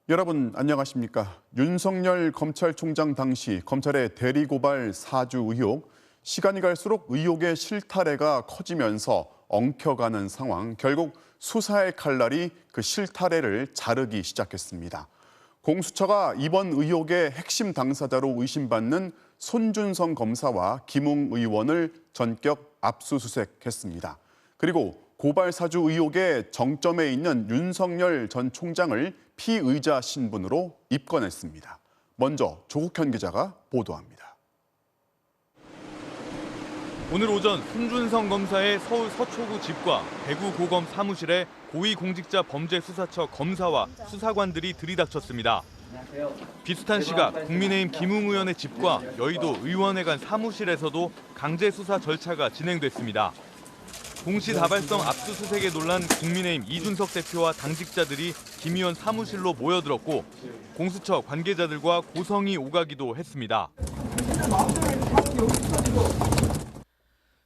여러분 안녕하십니까? 윤석열 검찰총장 당시 검찰의 대리고발 사주 의혹, 시간이 갈수록 의혹의 실타래가 커지면서 엉켜가는 상황, 결국 수사의 칼날이 그 실타래를 자르기 시작했습니다. 공수처가 이번 의혹의 핵심 당사자로 의심받는 손준성 검사와 김웅 의원을 전격 압수수색했습니다. 그리고 고발 사주 의혹의 정점에 있는 윤석열 전 총장을 피의자 신분으로 입건했습니다. 먼저 조국현 기자가 보도합니다. 오늘 오전 손준성 검사의 서울 서초구 집과 대구 고검 사무실에 고위공직자 범죄수사처 검사와 수사관들이 들이닥쳤습니다. 비슷한 시각 국민의힘 김웅 의원의 집과 여의도 의원회관 사무실에서도 강제 수사 절차가 진행됐습니다. 동시다발성 압수수색에 놀란 국민의힘 이준석 대표와 당직자들이 김 의원 사무실로 모여들었고 공수처 관계자들과 고성이 오가기도 했습니다.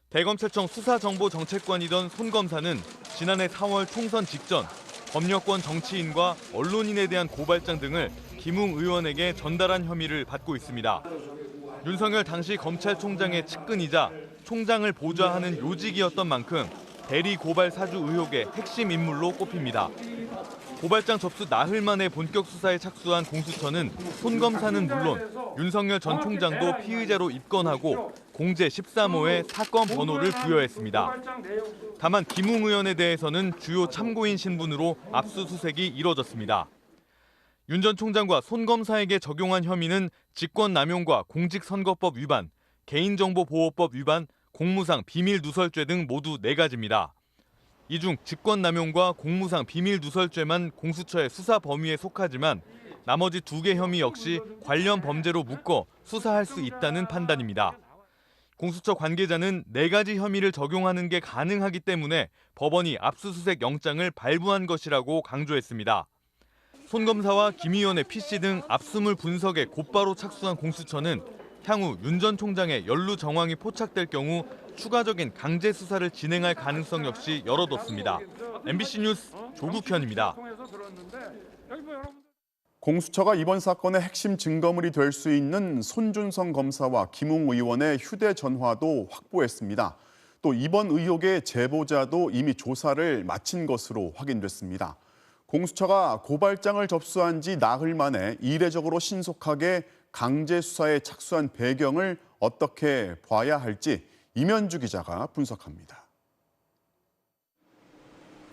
대검찰청 수사정보정책관이던 손 검사는 지난해 4월 총선 직전 법률권 정치인과 언론인에 대한 고발장 등을 김웅 의원에게 전달한 혐의를 받고 있습니다. 윤석열 당시 검찰총장의 측근이자 총장을 보좌하는 요직이었던 만큼 대리 고발 사주 의혹의 핵심 인물로 꼽힙니다. 고발장 접수 나흘 만에 본격 수사에 착수한 공수처는 손 검사는 물론 윤석열 전 총장도 피의자로 입건하고 공제 13호에 사건 번호를 부여했습니다. 다만 김웅 의원에 대해서는 주요 참고인 신분으로 압수수색이 이뤄졌습니다. 윤 전 총장과 손 검사에게 적용한 혐의는 직권남용과 공직선거법 위반, 개인정보보호법 위반, 공무상 비밀누설죄 등 모두 4가지입니다. 이 중 직권남용과 공무상 비밀누설죄만 공수처의 수사 범위에 속하지만 나머지 2개 혐의 역시 관련 범죄로 묶어 수사할 수 있다는 판단입니다. 공수처 관계자는 4가지 혐의를 적용하는 게 가능하기 때문에 법원이 압수수색 영장을 발부한 것이라고 강조했습니다. 손 검사와 김 의원의 PC 등 압수물 분석에 곧바로 착수한 공수처는 향후 윤 전 총장의 연루 정황이 포착될 경우 추가적인 강제 수사를 진행할 가능성 역시 열어뒀습니다. MBC 뉴스 조국현입니다. 공수처가 이번 사건의 핵심 증거물이 될 수 있는 손준성 검사와 김웅 의원의 휴대전화도 확보했습니다. 또 이번 의혹의 제보자도 이미 조사를 마친 것으로 확인됐습니다. 공수처가 고발장을 접수한 지 나흘 만에 이례적으로 신속하게 강제 수사에 착수한 배경을 어떻게 봐야 할지 임현주 기자가 분석합니다.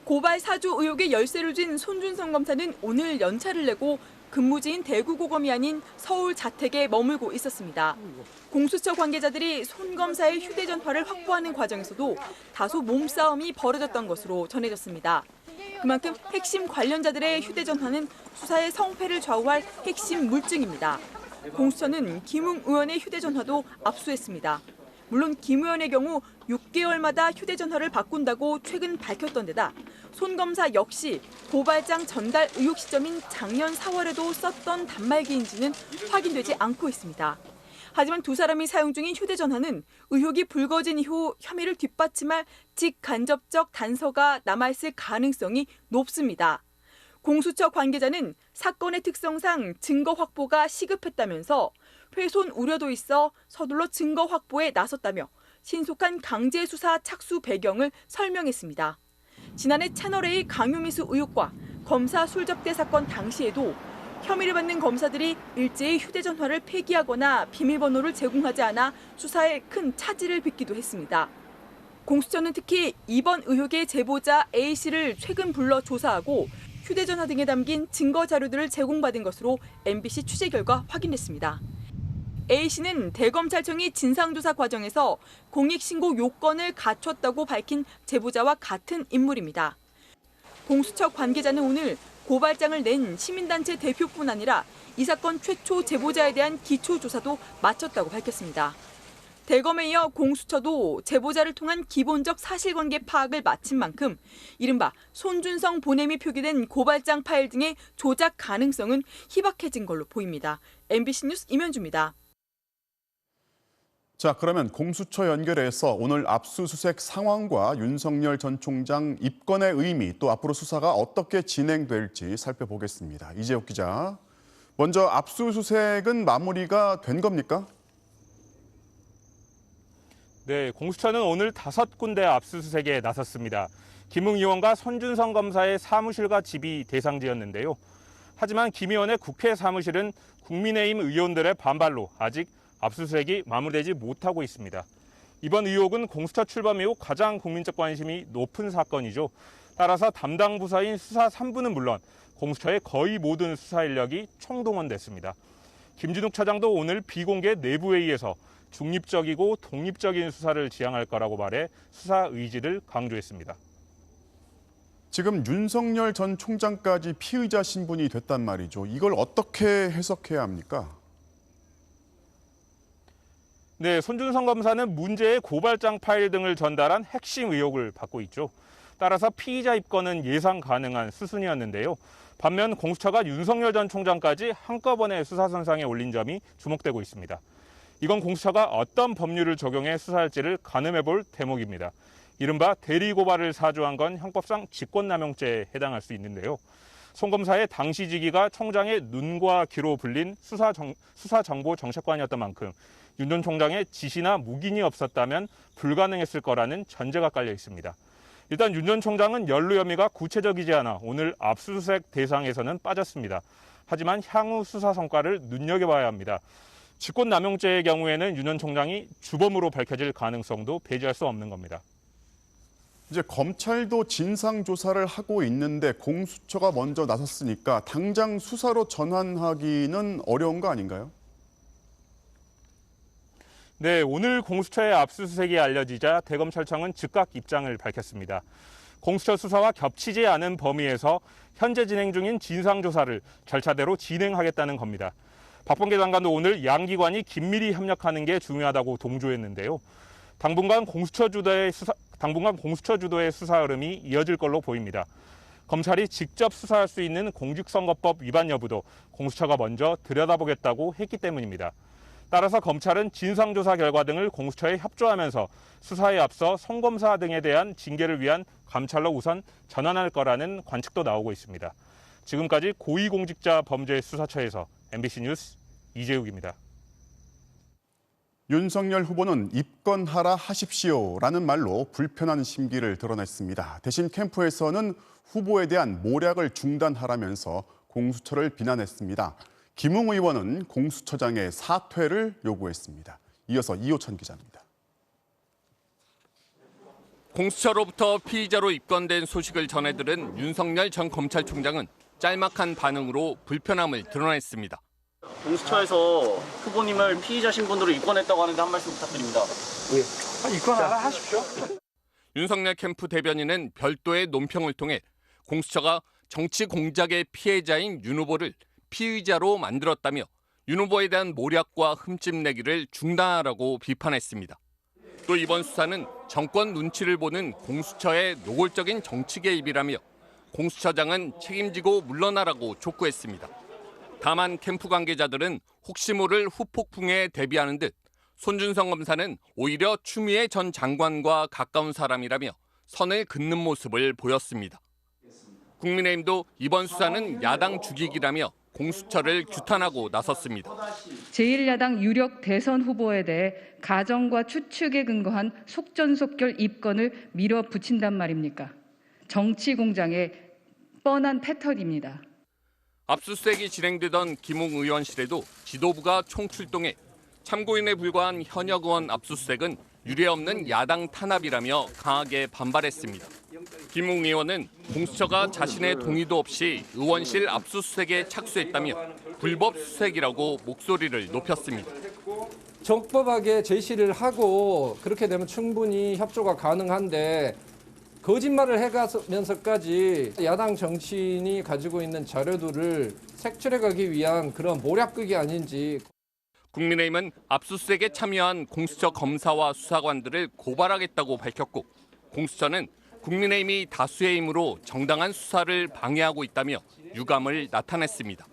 고발 사주 의혹의 열쇠를 쥔 손준성 검사는 오늘 연차를 내고 근무지인 대구고검이 아닌 서울 자택에 머물고 있었습니다. 공수처 관계자들이 손 검사의 휴대전화를 확보하는 과정에서도 다소 몸싸움이 벌어졌던 것으로 전해졌습니다. 그만큼 핵심 관련자들의 휴대전화는 수사의 성패를 좌우할 핵심 물증입니다. 공수처는 김웅 의원의 휴대전화도 압수했습니다. 물론 김 의원의 경우 6개월마다 휴대전화를 바꾼다고 최근 밝혔던 데다 손 검사 역시 고발장 전달 의혹 시점인 작년 4월에도 썼던 단말기인지는 확인되지 않고 있습니다. 하지만 두 사람이 사용 중인 휴대전화는 의혹이 불거진 이후 혐의를 뒷받침할 직간접적 단서가 남아있을 가능성이 높습니다. 공수처 관계자는 사건의 특성상 증거 확보가 시급했다면서 훼손 우려도 있어 서둘러 증거 확보에 나섰다며 신속한 강제 수사 착수 배경을 설명했습니다. 지난해 채널A 강요미수 의혹과 검사 술접대 사건 당시에도 혐의를 받는 검사들이 일제히 휴대전화를 폐기하거나 비밀번호를 제공하지 않아 수사에 큰 차질을 빚기도 했습니다. 공수처는 특히 이번 의혹의 제보자 A씨를 최근 불러 조사하고 휴대전화 등에 담긴 증거 자료들을 제공받은 것으로 MBC 취재 결과 확인됐습니다. A씨는 대검찰청이 진상조사 과정에서 공익신고 요건을 갖췄다고 밝힌 제보자와 같은 인물입니다. 공수처 관계자는 오늘 고발장을 낸 시민단체 대표뿐 아니라 이 사건 최초 제보자에 대한 기초조사도 마쳤다고 밝혔습니다. 대검에 이어 공수처도 제보자를 통한 기본적 사실관계 파악을 마친 만큼 이른바 손준성 보냄이 표기된 고발장 파일 등의 조작 가능성은 희박해진 걸로 보입니다. MBC 뉴스 임현주입니다. 자, 그러면 공수처 연결해서 오늘 압수수색 상황과 윤석열 전 총장 입건의 의미, 또 앞으로 수사가 어떻게 진행될지 살펴보겠습니다. 이재욱 기자. 먼저 압수수색은 마무리가 된 겁니까? 네, 공수처는 오늘 5군데 압수수색에 나섰습니다. 김웅 의원과 손준성 검사의 사무실과 집이 대상지였는데요. 하지만 김 의원의 국회 사무실은 국민의힘 의원들의 반발로 아직 압수수색이 마무리되지 못하고 있습니다. 이번 의혹은 공수처 출범 이후 가장 국민적 관심이 높은 사건이죠. 따라서 담당 부서인 수사 3부는 물론 공수처의 거의 모든 수사 인력이 총동원됐습니다. 김진욱 차장도 오늘 비공개 내부회의에서 중립적이고 독립적인 수사를 지향할 거라고 말해 수사 의지를 강조했습니다. 지금 윤석열 전 총장까지 피의자 신분이 됐단 말이죠. 이걸 어떻게 해석해야 합니까? 네, 손준성 검사는 문제의 고발장 파일 등을 전달한 핵심 의혹을 받고 있죠. 따라서 피의자 입건은 예상 가능한 수순이었는데요. 반면 공수처가 윤석열 전 총장까지 한꺼번에 수사선상에 올린 점이 주목되고 있습니다. 이건 공수처가 어떤 법률을 적용해 수사할지를 가늠해볼 대목입니다. 이른바 대리고발을 사주한 건 형법상 직권남용죄에 해당할 수 있는데요. 송 검사의 당시 직위가 총장의 눈과 귀로 불린 수사정보정책관이었던 만큼 윤 전 총장의 지시나 묵인이 없었다면 불가능했을 거라는 전제가 깔려 있습니다. 일단 윤 전 총장은 연루 혐의가 구체적이지 않아 오늘 압수수색 대상에서는 빠졌습니다. 하지만 향후 수사 성과를 눈여겨봐야 합니다. 직권남용죄의 경우에는 윤 전 총장이 주범으로 밝혀질 가능성도 배제할 수 없는 겁니다. 이제 검찰도 진상조사를 하고 있는데 공수처가 먼저 나섰으니까 당장 수사로 전환하기는 어려운 거 아닌가요? 네, 오늘 공수처의 압수수색이 알려지자 대검찰청은 즉각 입장을 밝혔습니다. 공수처 수사와 겹치지 않은 범위에서 현재 진행 중인 진상조사를 절차대로 진행하겠다는 겁니다. 박범계 장관도 오늘 양 기관이 긴밀히 협력하는 게 중요하다고 동조했는데요. 당분간 공수처 주도의 수사 흐름이 이어질 걸로 보입니다. 검찰이 직접 수사할 수 있는 공직선거법 위반 여부도 공수처가 먼저 들여다보겠다고 했기 때문입니다. 따라서 검찰은 진상조사 결과 등을 공수처에 협조하면서 수사에 앞서 송 검사 등에 대한 징계를 위한 감찰로 우선 전환할 거라는 관측도 나오고 있습니다. 지금까지 고위공직자 범죄수사처에서 MBC 뉴스 이재욱입니다. 윤석열 후보는 입건하라 하십시오라는 말로 불편한 심기를 드러냈습니다. 대신 캠프에서는 후보에 대한 모략을 중단하라면서 공수처를 비난했습니다. 김웅 의원은 공수처장의 사퇴를 요구했습니다. 이어서 이호찬 기자입니다. 공수처로부터 피의자로 입건된 소식을 전해들은 윤석열 전 검찰총장은 짤막한 반응으로 불편함을 드러냈습니다. 공수처에서 후보님을 피의자 신분으로 입건했다고 하는데 한 말씀 부탁드립니다. 예. 입건하라 하십시오. 윤석열 캠프 대변인은 별도의 논평을 통해 공수처가 정치 공작의 피해자인 윤 후보를 피의자로 만들었다며 윤 후보에 대한 모략과 흠집내기를 중단하라고 비판했습니다. 또 이번 수사는 정권 눈치를 보는 공수처의 노골적인 정치 개입이라며 공수처장은 책임지고 물러나라고 촉구했습니다. 다만 캠프 관계자들은 혹시 모를 후폭풍에 대비하는 듯 손준성 검사는 오히려 추미애 전 장관과 가까운 사람이라며 선을 긋는 모습을 보였습니다. 국민의힘도 이번 수사는 야당 죽이기라며 공수처를 규탄하고 나섰습니다. 제1야당 유력 대선 후보에 대해 가정과 추측에 근거한 속전속결 입건을 밀어붙인단 말입니까? 정치 공장의 뻔한 패턴입니다. 압수수색이 진행되던 김웅 의원실에도 지도부가 총출동해 참고인에 불과한 현역 의원 압수수색은 유례없는 야당 탄압이라며 강하게 반발했습니다. 김웅 의원은 공수처가 자신의 동의도 없이 의원실 압수수색에 착수했다며 불법 수색이라고 목소리를 높였습니다. 적법하게 제시를 하고 그렇게 되면 충분히 협조가 가능한데 거짓말을 해가면서까지 야당 정치인이 가지고 있는 자료들을 색출해가기 위한 그런 모략극이 아닌지. 국민의힘은 압수수색에 참여한 공수처 검사와 수사관들을 고발하겠다고 밝혔고 공수처는 국민의힘이 다수의 힘으로 정당한 수사를 방해하고 있다며 유감을 나타냈습니다.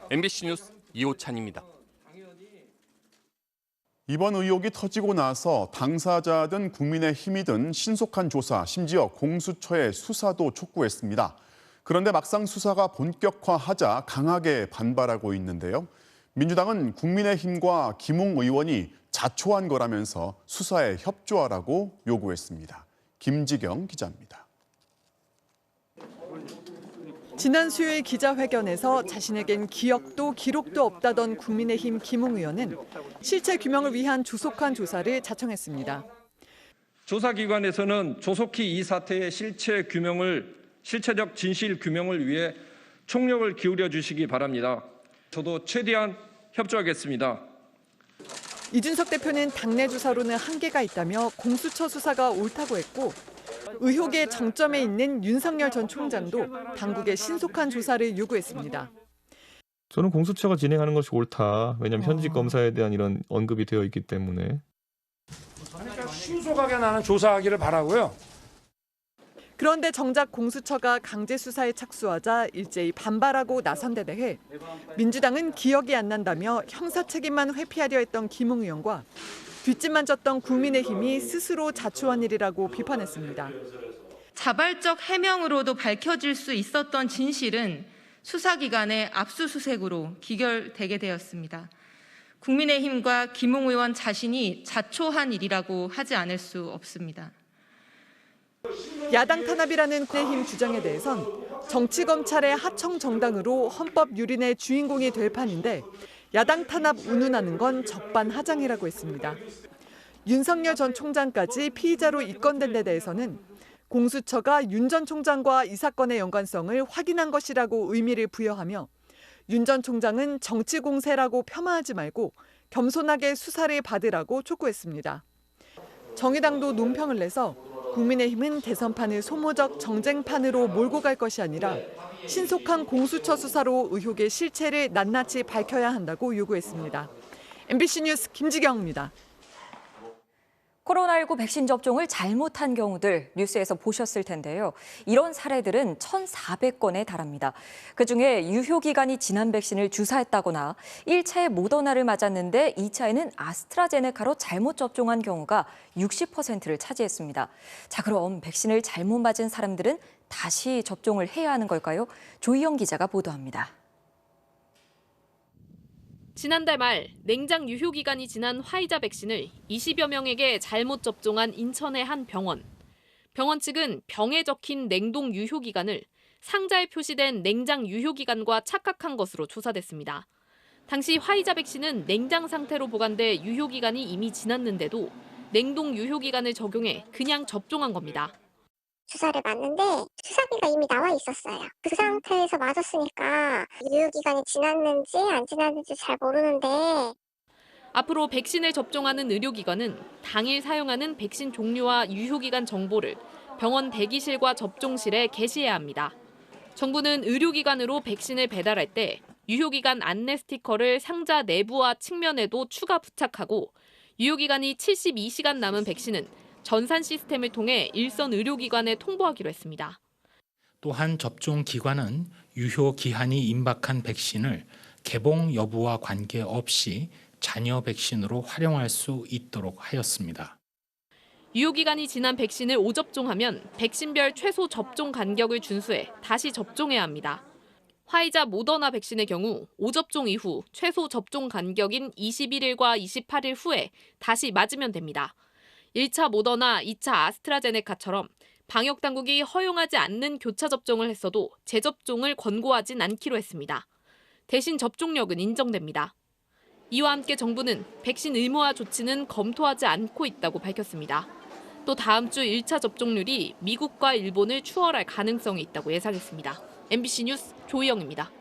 MBC 뉴스 이호찬입니다. 이번 의혹이 터지고 나서 당사자든 국민의힘이든 신속한 조사, 심지어 공수처의 수사도 촉구했습니다. 그런데 막상 수사가 본격화하자 강하게 반발하고 있는데요. 민주당은 국민의힘과 김웅 의원이 자초한 거라면서 수사에 협조하라고 요구했습니다. 김지경 기자입니다. 지난 수요일 기자회견에서 자신에겐 기억도 기록도 없다던 국민의힘 김웅 의원은 실체 규명을 위한 조속한 조사를 자청했습니다. 조사기관에서는 조속히 이 사태의 실체적 진실 규명을 위해 총력을 기울여 주시기 바랍니다. 저도 최대한 협조하겠습니다. 이준석 대표는 당내 조사로는 한계가 있다며 공수처 수사가 옳다고 했고 의혹의 정점에 있는 윤석열 전 총장도 당국의 신속한 조사를 요구했습니다. 저는 공수처가 진행하는 것이 옳다. 왜냐하면 현직 검사에 대한 이런 언급이 되어 있기 때문에. 그러니까 신속하게 나는 조사하기를 바라고요. 그런데 정작 공수처가 강제 수사에 착수하자 일제히 반발하고 나선 데 대해 민주당은 기억이 안 난다며 형사 책임만 회피하려 했던 김웅 의원과 뒷짐만 졌던 국민의힘이 스스로 자초한 일이라고 비판했습니다. 자발적 해명으로도 밝혀질 수 있었던 진실은 수사기관의 압수수색으로 기결되게 되었습니다. 국민의힘과 김웅 의원 자신이 자초한 일이라고 하지 않을 수 없습니다. 야당 탄압이라는 국민의힘 주장에 대해선 정치검찰의 하청 정당으로 헌법 유린의 주인공이 될 판인데 야당 탄압 운운하는 건 적반하장이라고 했습니다. 윤석열 전 총장까지 피의자로 입건된 데 대해서는 공수처가 윤 전 총장과 이 사건의 연관성을 확인한 것이라고 의미를 부여하며 윤 전 총장은 정치 공세라고 폄하하지 말고 겸손하게 수사를 받으라고 촉구했습니다. 정의당도 논평을 내서 국민의힘은 대선판을 소모적 정쟁판으로 몰고 갈 것이 아니라 신속한 공수처 수사로 의혹의 실체를 낱낱이 밝혀야 한다고 요구했습니다. MBC 뉴스 김지경입니다. 코로나19 백신 접종을 잘못한 경우들 뉴스에서 보셨을 텐데요. 이런 사례들은 1,400건에 달합니다. 그중에 유효기간이 지난 백신을 주사했다거나 1차에 모더나를 맞았는데 2차에는 아스트라제네카로 잘못 접종한 경우가 60%를 차지했습니다. 자, 그럼 백신을 잘못 맞은 사람들은 다시 접종을 해야 하는 걸까요? 조희영 기자가 보도합니다. 지난달 말 냉장 유효기간이 지난 화이자 백신을 20여 명에게 잘못 접종한 인천의 한 병원. 병원 측은 병에 적힌 냉동 유효기간을 상자에 표시된 냉장 유효기간과 착각한 것으로 조사됐습니다. 당시 화이자 백신은 냉장 상태로 보관돼 유효기간이 이미 지났는데도 냉동 유효기간을 적용해 그냥 접종한 겁니다. 주사를 맞는데 주사기가 이미 나와 있었어요. 그 상태에서 맞았으니까 유효기간이 지났는지 안 지났는지 잘 모르는데 앞으로 백신을 접종하는 의료기관은 당일 사용하는 백신 종류와 유효기간 정보를 병원 대기실과 접종실에 게시해야 합니다. 정부는 의료기관으로 백신을 배달할 때 유효기간 안내 스티커를 상자 내부와 측면에도 추가 부착하고 유효기간이 72시간 남은 백신은 전산 시스템을 통해 일선 의료기관에 통보하기로 했습니다. 또한 접종 기관은 유효 기한이 임박한 백신을 개봉 여부와 관계없이 잔여 백신으로 활용할 수 있도록 하였습니다. 유효기간이 지난 백신을 5접종하면 백신별 최소 접종 간격을 준수해 다시 접종해야 합니다. 화이자 모더나 백신의 경우 5접종 이후 최소 접종 간격인 21일과 28일 후에 다시 맞으면 됩니다. 1차 모더나, 2차 아스트라제네카처럼 방역당국이 허용하지 않는 교차 접종을 했어도 재접종을 권고하진 않기로 했습니다. 대신 접종력은 인정됩니다. 이와 함께 정부는 백신 의무화 조치는 검토하지 않고 있다고 밝혔습니다. 또 다음 주 1차 접종률이 미국과 일본을 추월할 가능성이 있다고 예상했습니다. MBC 뉴스 조희영입니다.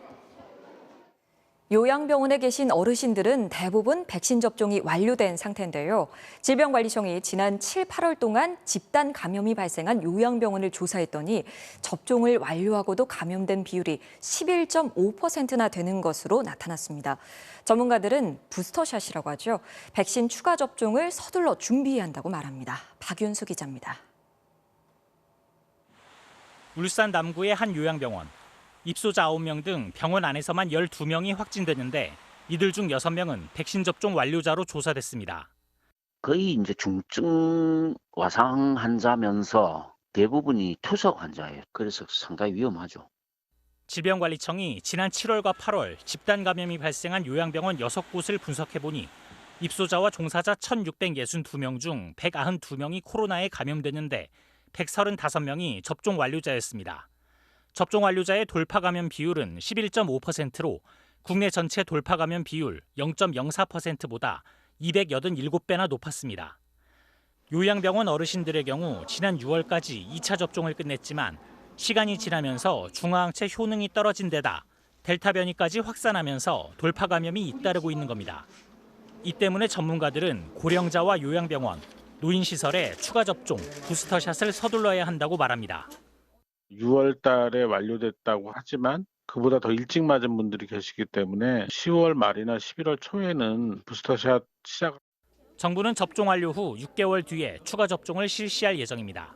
요양병원에 계신 어르신들은 대부분 백신 접종이 완료된 상태인데요. 질병관리청이 지난 7, 8월 동안 집단 감염이 발생한 요양병원을 조사했더니 접종을 완료하고도 감염된 비율이 11.5%나 되는 것으로 나타났습니다. 전문가들은 부스터샷이라고 하죠. 백신 추가 접종을 서둘러 준비해야 한다고 말합니다. 박윤수 기자입니다. 울산 남구의 한 요양병원. 입소자 9명 등 병원 안에서만 12명이 확진됐는데 이들 중 6명은 백신 접종 완료자로 조사됐습니다. 거의 이제 중증 와상 환자면서 대부분이 투석 환자예요. 그래서 상당히 위험하죠. 질병관리청이 지난 7월과 8월 집단 감염이 발생한 요양병원 6곳을 분석해보니 입소자와 종사자 1,662명 중 192명이 코로나에 감염됐는데 135명이 접종 완료자였습니다. 접종 완료자의 돌파 감염 비율은 11.5%로 국내 전체 돌파 감염 비율 0.04%보다 287배나 높았습니다. 요양병원 어르신들의 경우 지난 6월까지 2차 접종을 끝냈지만 시간이 지나면서 중화항체 효능이 떨어진 데다 델타 변이까지 확산하면서 돌파 감염이 잇따르고 있는 겁니다. 이 때문에 전문가들은 고령자와 요양병원, 노인시설에 추가 접종, 부스터샷을 서둘러야 한다고 말합니다. 6월 달에 완료됐다고 하지만 그보다 더 일찍 맞은 분들이 계시기 때문에 10월 말이나 11월 초에는 부스터샷 시작. 정부는 접종 완료 후 6개월 뒤에 추가 접종을 실시할 예정입니다.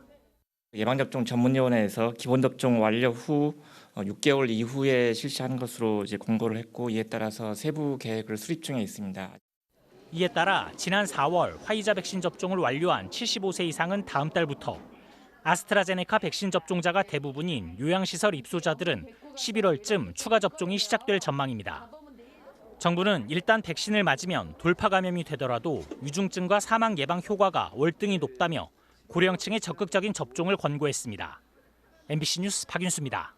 예방접종 전문위원회에서 기본접종 완료 후 6개월 이후에 실시하는 것으로 이제 공고를 했고 이에 따라서 세부 계획을 수립 중에 있습니다. 이에 따라 지난 4월 화이자 백신 접종을 완료한 75세 이상은 다음 달부터, 아스트라제네카 백신 접종자가 대부분인 요양시설 입소자들은 11월쯤 추가 접종이 시작될 전망입니다. 정부는 일단 백신을 맞으면 돌파 감염이 되더라도 위중증과 사망 예방 효과가 월등히 높다며 고령층의 적극적인 접종을 권고했습니다. MBC 뉴스 박윤수입니다.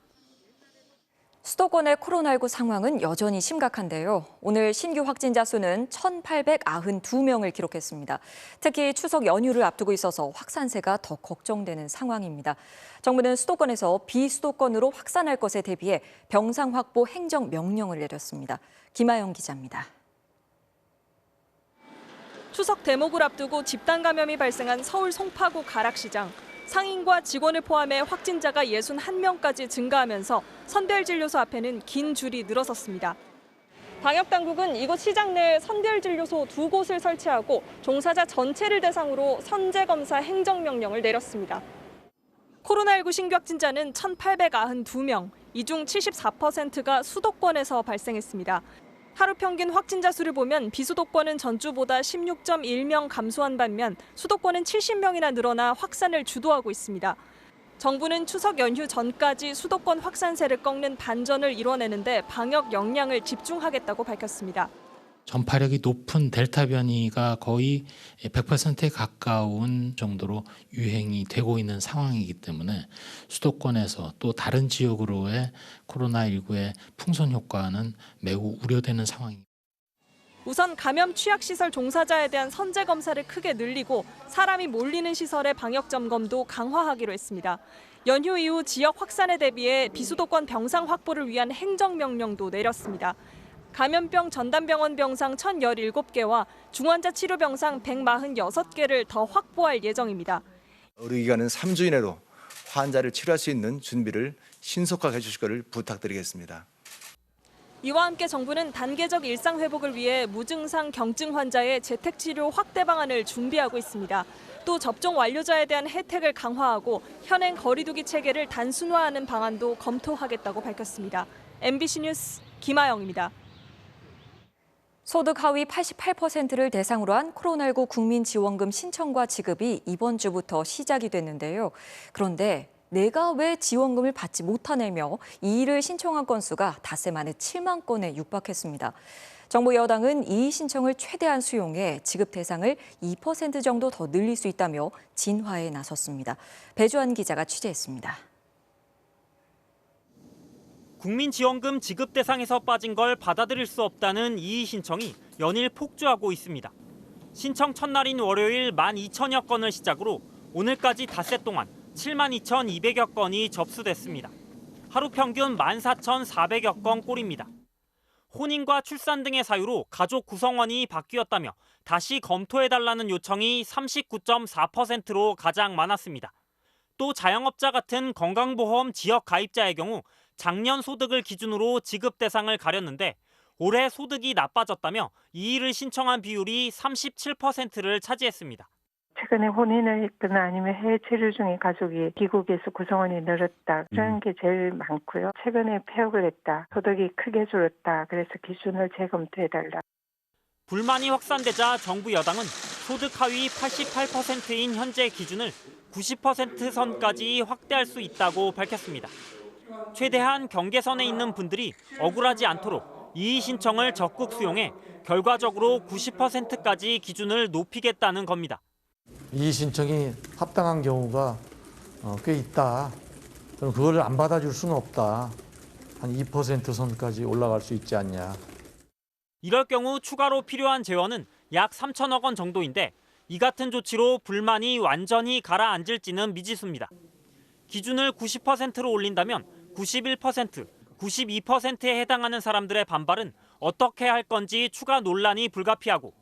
수도권의 코로나19 상황은 여전히 심각한데요. 오늘 신규 확진자 수는 1,892명을 기록했습니다. 특히 추석 연휴를 앞두고 있어서 확산세가 더 걱정되는 상황입니다. 정부는 수도권에서 비수도권으로 확산할 것에 대비해 병상 확보 행정 명령을 내렸습니다. 김아영 기자입니다. 추석 대목을 앞두고 집단 감염이 발생한 서울 송파구 가락시장. 상인과 직원을 포함해 확진자가 61명까지 증가하면서 선별진료소 앞에는 긴 줄이 늘어섰습니다. 방역당국은 이곳 시장 내에 선별진료소 2곳을 설치하고 종사자 전체를 대상으로 선제검사 행정명령을 내렸습니다. 코로나19 신규 확진자는 1,892명, 이 중 74%가 수도권에서 발생했습니다. 하루 평균 확진자 수를 보면 비수도권은 전주보다 16.1명 감소한 반면 수도권은 70명이나 늘어나 확산을 주도하고 있습니다. 정부는 추석 연휴 전까지 수도권 확산세를 꺾는 반전을 이뤄내는데 방역 역량을 집중하겠다고 밝혔습니다. 전파력이 높은 델타 변이가 거의 100%에 가까운 정도로 유행이 되고 있는 상황이기 때문에 수도권에서 또 다른 지역으로의 코로나19의 풍선 효과는 매우 우려되는 상황입니다. 우선 감염 취약시설 종사자에 대한 선제 검사를 크게 늘리고 사람이 몰리는 시설의 방역 점검도 강화하기로 했습니다. 연휴 이후 지역 확산에 대비해 비수도권 병상 확보를 위한 행정명령도 내렸습니다. 감염병 전담병원 병상 1,017개와 중환자 치료 병상 146개를 더 확보할 예정입니다. 의료기관은 3주 이내로 환자를 치료할 수 있는 준비를 신속하게 해주실 것을 부탁드리겠습니다. 이와 함께 정부는 단계적 일상 회복을 위해 무증상 경증 환자의 재택치료 확대 방안을 준비하고 있습니다. 또 접종 완료자에 대한 혜택을 강화하고 현행 거리두기 체계를 단순화하는 방안도 검토하겠다고 밝혔습니다. MBC 뉴스 김아영입니다. 소득 하위 88%를 대상으로 한 코로나19 국민지원금 신청과 지급이 이번 주부터 시작이 됐는데요. 그런데 내가 왜 지원금을 받지 못하냐며 이의를 신청한 건수가 닷새 만에 7만 건에 육박했습니다. 정부 여당은 이의 신청을 최대한 수용해 지급 대상을 2% 정도 더 늘릴 수 있다며 진화에 나섰습니다. 배주한 기자가 취재했습니다. 국민지원금 지급 대상에서 빠진 걸 받아들일 수 없다는 이의 신청이 연일 폭주하고 있습니다. 신청 첫날인 월요일 12,000여 건을 시작으로 오늘까지 닷새 동안 72,200여 건이 접수됐습니다. 하루 평균 14,400여 건 꼴입니다. 혼인과 출산 등의 사유로 가족 구성원이 바뀌었다며 다시 검토해달라는 요청이 39.4%로 가장 많았습니다. 또 자영업자 같은 건강보험 지역 가입자의 경우 작년 소득을 기준으로 지급 대상을 가렸는데 올해 소득이 나빠졌다며 이의를 신청한 비율이 37%를 차지했습니다. 최근에 혼인을 했거나 아니면 해외 체류 중에 가족이 귀국해서 구성원이 늘었다. 그런 게 제일 많고요. 최근에 폐업을 했다. 소득이 크게 줄었다. 그래서 기준을 재검토해달라. 불만이 확산되자 정부 여당은 소득 하위 88%인 현재 기준을 90% 선까지 확대할 수 있다고 밝혔습니다. 최대한 경계선에 있는 분들이 억울하지 않도록 이의 신청을 적극 수용해 결과적으로 90%까지 기준을 높이겠다는 겁니다. 이의 신청이 합당한 경우가 꽤 있다. 그럼 그걸 안 받아줄 수는 없다. 한 2% 선까지 올라갈 수 있지 않냐. 이럴 경우 추가로 필요한 재원은 약 3천억 원 정도인데 이 같은 조치로 불만이 완전히 가라앉을지는 미지수입니다. 기준을 90%로 올린다면 91%, 92%에 해당하는 사람들의 반발은 어떻게 할 건지 추가 논란이 불가피하고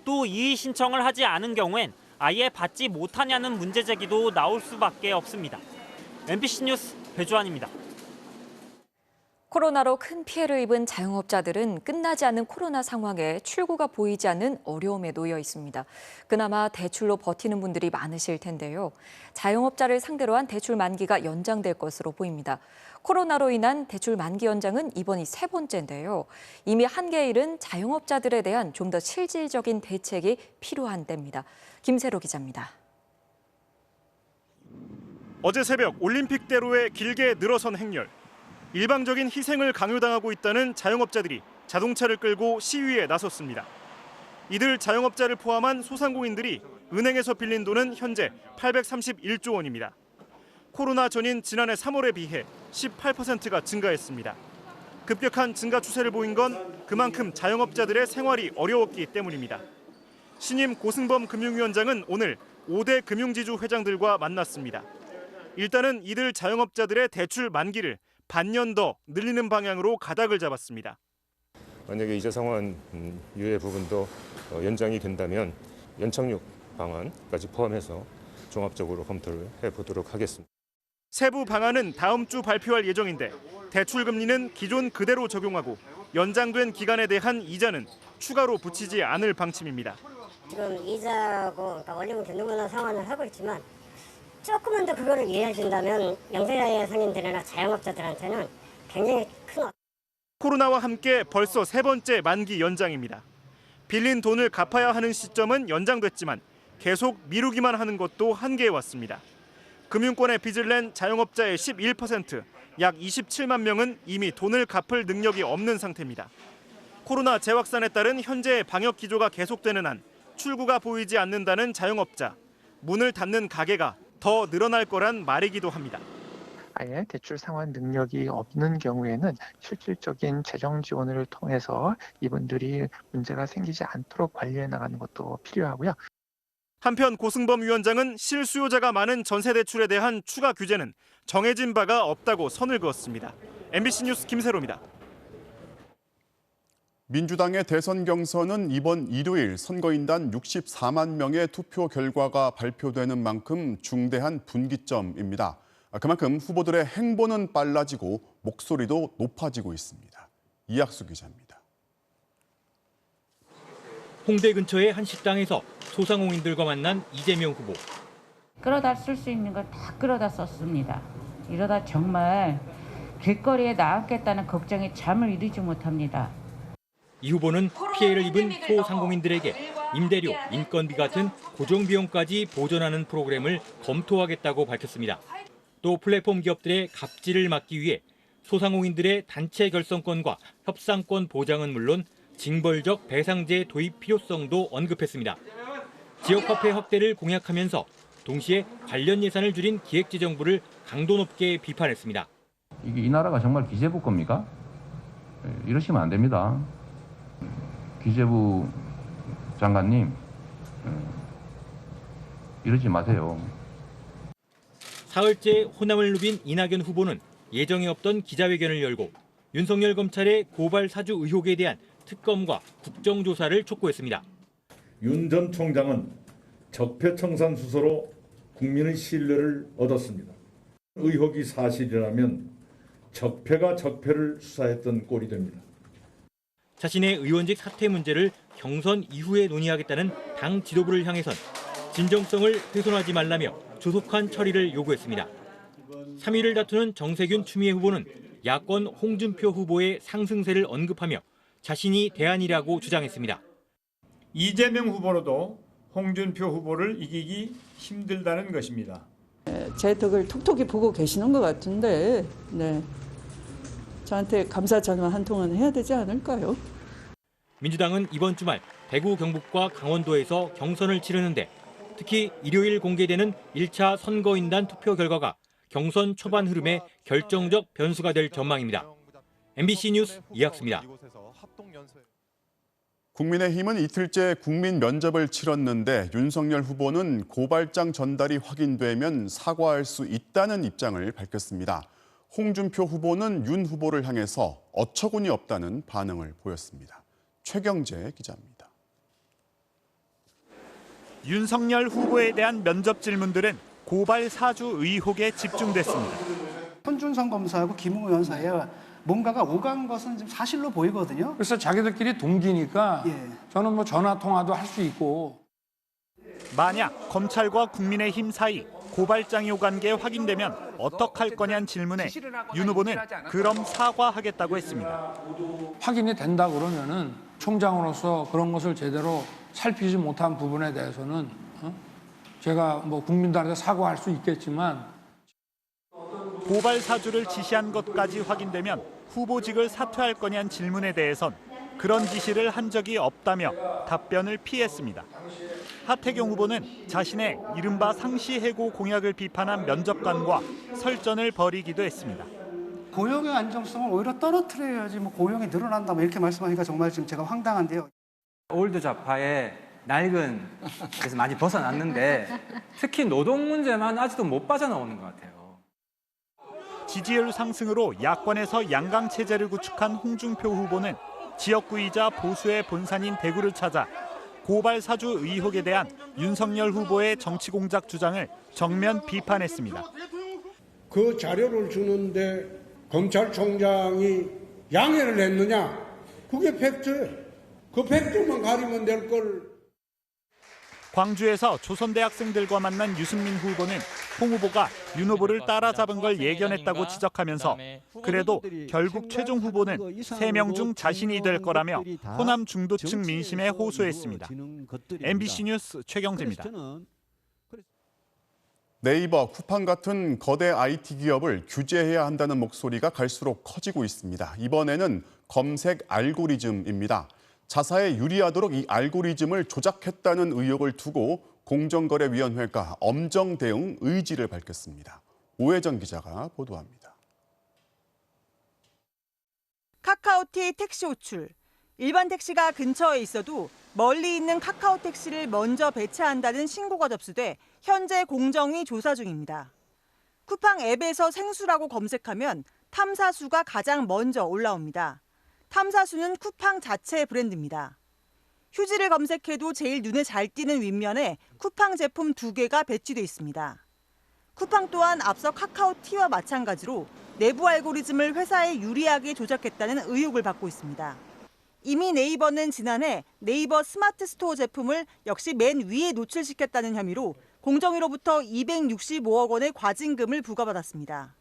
또 이의 신청을 하지 않은 경우엔 아예 받지 못하냐는 문제 제기도 나올 수밖에 없습니다. MBC 뉴스 배주환입니다. 코로나로 큰 피해를 입은 자영업자들은 끝나지 않는 코로나 상황에 출구가 보이지 않는 어려움에 놓여 있습니다. 그나마 대출로 버티는 분들이 많으실 텐데요. 자영업자를 상대로 한 대출 만기가 연장될 것으로 보입니다. 코로나로 인한 대출 만기 연장은 이번이 3번째인데요. 이미 한계에 이른 자영업자들에 대한 좀 더 실질적인 대책이 필요한 때입니다. 김세로 기자입니다. 어제 새벽 올림픽대로에 길게 늘어선 행렬. 일방적인 희생을 강요당하고 있다는 자영업자들이 자동차를 끌고 시위에 나섰습니다. 이들 자영업자를 포함한 소상공인들이 은행에서 빌린 돈은 현재 831조 원입니다. 코로나 전인 지난해 3월에 비해 18%가 증가했습니다. 급격한 증가 추세를 보인 건 그만큼 자영업자들의 생활이 어려웠기 때문입니다. 신임 고승범 금융위원장은 오늘 5대 금융지주 회장들과 만났습니다. 일단은 이들 자영업자들의 대출 만기를 반년 더 늘리는 방향으로 가닥을 잡았습니다. 만약에 이자 상환 유예 부분도 연장이 된다면 연착륙 방안까지 포함해서 종합적으로 검토를 해보도록 하겠습니다. 세부 방안은 다음 주 발표할 예정인데 대출 금리는 기존 그대로 적용하고 연장된 기간에 대한 이자는 추가로 붙이지 않을 방침입니다. 지금 이자하고 원리금 변동변화 상환을 하고 있지만 조금만 더 그거를 이해해 준다면 영세자의 상인들이나 자영업자들한테는 굉장히 큰 코로나와 함께 벌써 3번째 만기 연장입니다. 빌린 돈을 갚아야 하는 시점은 연장됐지만 계속 미루기만 하는 것도 한계에 왔습니다. 금융권에 빚을 낸 자영업자의 11%, 약 27만 명은 이미 돈을 갚을 능력이 없는 상태입니다. 코로나 재확산에 따른 현재의 방역 기조가 계속되는 한 출구가 보이지 않는다는 자영업자, 문을 닫는 가게가 더 늘어날 거란 말이기도 합니다. 아예 대출 상환 능력이 없는 경우에는 실질적인 재정 지원을 통해서 이분들이 문제가 생기지 않도록 관리해 나가는 것도 필요하고요. 한편 고승범 위원장은 실수요자가 많은 전세 대출에 대한 추가 규제는 정해진 바가 없다고 선을 그었습니다. MBC 뉴스 김세로입니다. 민주당의 대선 경선은 이번 일요일 선거인단 64만 명의 투표 결과가 발표되는 만큼 중대한 분기점입니다. 그만큼 후보들의 행보는 빨라지고 목소리도 높아지고 있습니다. 이학수 기자입니다. 홍대 근처의 한 식당에서 소상공인들과 만난 이재명 후보. 끌어다 쓸 수 있는 거 다 끌어다 썼습니다. 이러다 정말 길거리에 나왔겠다는 걱정에 잠을 이루지 못합니다. 이 후보는 피해를 입은 소상공인들에게 임대료, 인건비 같은 고정비용까지 보전하는 프로그램을 검토하겠다고 밝혔습니다. 또 플랫폼 기업들의 갑질을 막기 위해 소상공인들의 단체 결성권과 협상권 보장은 물론 징벌적 배상제 도입 필요성도 언급했습니다. 지역화폐 확대를 공약하면서 동시에 관련 예산을 줄인 기획재정부를 강도 높게 비판했습니다. 이 나라가 정말 기재부 겁니까? 이러시면 안 됩니다. 기재부 장관님, 이러지 마세요. 사흘째 호남을 누빈 이낙연 후보는 예정에 없던 기자회견을 열고 윤석열 검찰의 고발 사주 의혹에 대한 특검과 국정조사를 촉구했습니다. 윤 전 총장은 적폐청산 수사로 국민의 신뢰를 얻었습니다. 의혹이 사실이라면 적폐가 적폐를 수사했던 꼴이 됩니다. 자신의 의원직 사퇴 문제를 경선 이후에 논의하겠다는 당 지도부를 향해선 진정성을 훼손하지 말라며 조속한 처리를 요구했습니다. 3위를 다투는 정세균 추미애 후보는 야권 홍준표 후보의 상승세를 언급하며 자신이 대안이라고 주장했습니다. 이재명 후보로도 홍준표 후보를 이기기 힘들다는 것입니다. 제 덕을 톡톡히 보고 계시는 것 같은데, 네. 저한테 감사 전화 한 통은 해야 되지 않을까요? 민주당은 이번 주말 대구, 경북과 강원도에서 경선을 치르는데 특히 일요일 공개되는 1차 선거인단 투표 결과가 경선 초반 흐름에 결정적 변수가 될 전망입니다. MBC 뉴스 이학수입니다. 국민의힘은 이틀째 국민 면접을 치렀는데 윤석열 후보는 고발장 전달이 확인되면 사과할 수 있다는 입장을 밝혔습니다. 홍준표 후보는 윤 후보를 향해서 어처구니 없다는 반응을 보였습니다. 최경재 기자입니다. 윤석열 후보에 대한 면접 질문들은 고발 사주 의혹에 집중됐습니다. 손준성 검사하고 김웅 의원 사이에 뭔가가 오간 것은 좀 사실로 보이거든요. 그래서 자기들끼리 동기니까 저는 뭐 전화 통화도 할 수 있고. 만약 검찰과 국민의힘 사이 고발장이 오간 게 확인되면 어떡할 거냐는 질문에 윤 후보는 그럼 사과하겠다고 했습니다. 확인이 된다 그러면은 총장으로서 그런 것을 제대로 살피지 못한 부분에 대해서는 제가 뭐 국민들한테 사과할 수 있겠지만 고발 사주를 지시한 것까지 확인되면 후보직을 사퇴할 거냐는 질문에 대해선 그런 지시를 한 적이 없다며 답변을 피했습니다. 하태경 후보는 자신의 이른바 상시해고 공약을 비판한 면접관과 설전을 벌이기도 했습니다. 고용의 안정성을 오히려 떨어뜨려야지 뭐 고용이 늘어난다 뭐 이렇게 말씀하니까 정말 지금 제가 황당한데요. 올드 좌파의 낡은 그래서 많이 벗어났는데 특히 노동 문제만 아직도 못 빠져나오는 것 같아요. 지지율 상승으로 야권에서 양강 체제를 구축한 홍준표 후보는 지역구이자 보수의 본산인 대구를 찾아 고발 사주 의혹에 대한 윤석열 후보의 정치 공작 주장을 정면 비판했습니다. 그 자료를 주는데 검찰총장이 양해를 했느냐? 그게 팩트예요. 그 팩트만 가리면 될 걸. 광주에서 조선대 학생들과 만난 유승민 후보는 홍 후보가 윤 후보를 따라잡은 걸 예견했다고 지적하면서 그래도 결국 최종 후보는 3명 중 자신이 될 거라며 호남 중도층 민심에 호소했습니다. MBC 뉴스 최경재입니다. 네이버, 쿠팡 같은 거대 IT 기업을 규제해야 한다는 목소리가 갈수록 커지고 있습니다. 이번에는 검색 알고리즘입니다. 자사에 유리하도록 이 알고리즘을 조작했다는 의혹을 두고 공정거래위원회가 엄정 대응 의지를 밝혔습니다. 오혜정 기자가 보도합니다. 카카오티 택시 호출. 일반 택시가 근처에 있어도 멀리 있는 카카오 택시를 먼저 배차한다는 신고가 접수돼 현재 공정위 조사 중입니다. 쿠팡 앱에서 생수라고 검색하면 탐사수가 가장 먼저 올라옵니다. 탐사수는 쿠팡 자체의 브랜드입니다. 휴지를 검색해도 제일 눈에 잘 띄는 윗면에 쿠팡 제품 2개가 배치돼 있습니다. 쿠팡 또한 앞서 카카오티와 마찬가지로 내부 알고리즘을 회사에 유리하게 조작했다는 의혹을 받고 있습니다. 이미 네이버는 지난해 네이버 스마트 스토어 제품을 역시 맨 위에 노출시켰다는 혐의로 공정위로부터 265억 원의 과징금을 부과받았습니다.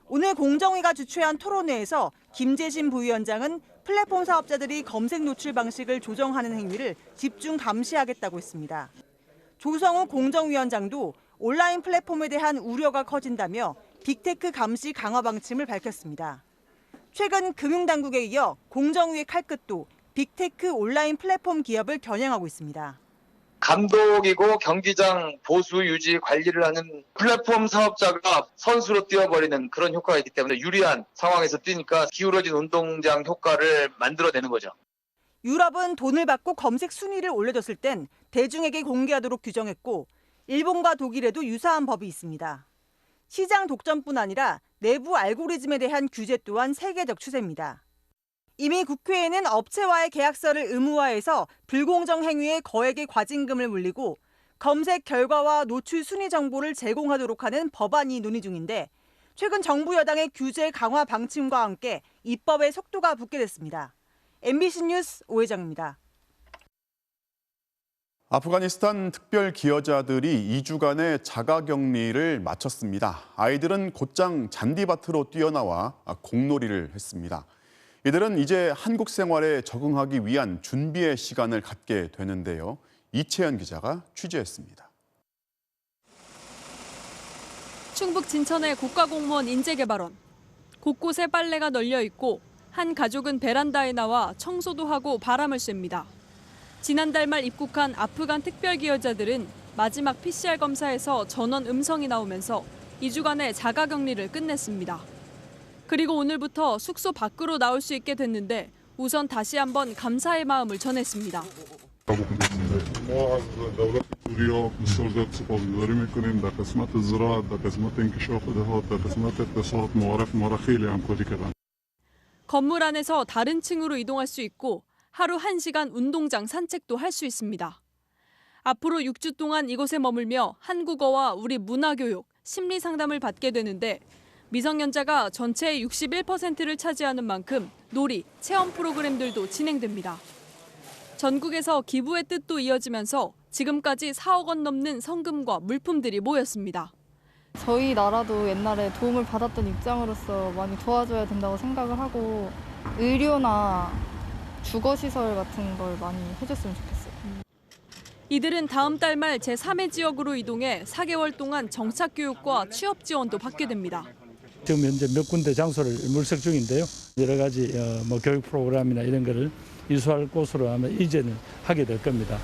오늘 공정위가 주최한 토론회에서 김재신 부위원장은 플랫폼 사업자들이 검색 노출 방식을 조정하는 행위를 집중 감시하겠다고 했습니다. 조성우 공정위원장도 온라인 플랫폼에 대한 우려가 커진다며 빅테크 감시 강화 방침을 밝혔습니다. 최근 금융당국에 이어 공정위의 칼끝도 빅테크 온라인 플랫폼 기업을 겨냥하고 있습니다. 감독이고 경기장 보수 유지 관리를 하는 플랫폼 사업자가 선수로 뛰어버리는 그런 효과가 있기 때문에 유리한 상황에서 뛰니까 기울어진 운동장 효과를 만들어내는 거죠. 유럽은 돈을 받고 검색 순위를 올려줬을 땐 대중에게 공개하도록 규정했고 일본과 독일에도 유사한 법이 있습니다. 시장 독점뿐 아니라 내부 알고리즘에 대한 규제 또한 세계적 추세입니다. 이미 국회에는 업체와의 계약서를 의무화해서 불공정 행위에 거액의 과징금을 물리고 검색 결과와 노출 순위 정보를 제공하도록 하는 법안이 논의 중인데 최근 정부 여당의 규제 강화 방침과 함께 입법에 속도가 붙게 됐습니다. MBC 뉴스 오혜정입니다. 아프가니스탄 특별 기여자들이 2주간의 자가격리를 마쳤습니다. 아이들은 곧장 잔디밭으로 뛰어나와 공놀이를 했습니다. 이들은 이제 한국 생활에 적응하기 위한 준비의 시간을 갖게 되는데요. 이채연 기자가 취재했습니다. 충북 진천의 국가공무원 인재개발원. 곳곳에 빨래가 널려 있고 한 가족은 베란다에 나와 청소도 하고 바람을 쐐니다. 지난달 말 입국한 아프간 특별기여자들은 마지막 PCR 검사에서 전원 음성이 나오면서 2주간의 자가격리를 끝냈습니다. 그리고 오늘부터 숙소 밖으로 나올 수 있게 됐는데 우선 다시 한번 감사의 마음을 전했습니다. 건물 안에서 다른 층으로 이동할 수 있고 하루 1시간 운동장 산책도 할 수 있습니다. 앞으로 6주 동안 이곳에 머물며 한국어와 우리 문화교육, 심리상담을 받게 되는데 미성년자가 전체의 61%를 차지하는 만큼 놀이, 체험 프로그램들도 진행됩니다. 전국에서 기부의 뜻도 이어지면서 지금까지 4억 원 넘는 성금과 물품들이 모였습니다. 저희 나라도 옛날에 도움을 받았던 입장으로서 많이 도와줘야 된다고 생각을 하고 의료나 주거시설 같은 걸 많이 해줬으면 좋겠어요. 이들은 다음 달 말 제3의 지역으로 이동해 4개월 동안 정착교육과 취업 지원도 받게 됩니다. 지금 현재 몇 군데 장소를 물색 중인데요. 여러 가지 교육 프로그램이나 이런 거를 이수할 곳으로 아마 이전을 하게 될 겁니다.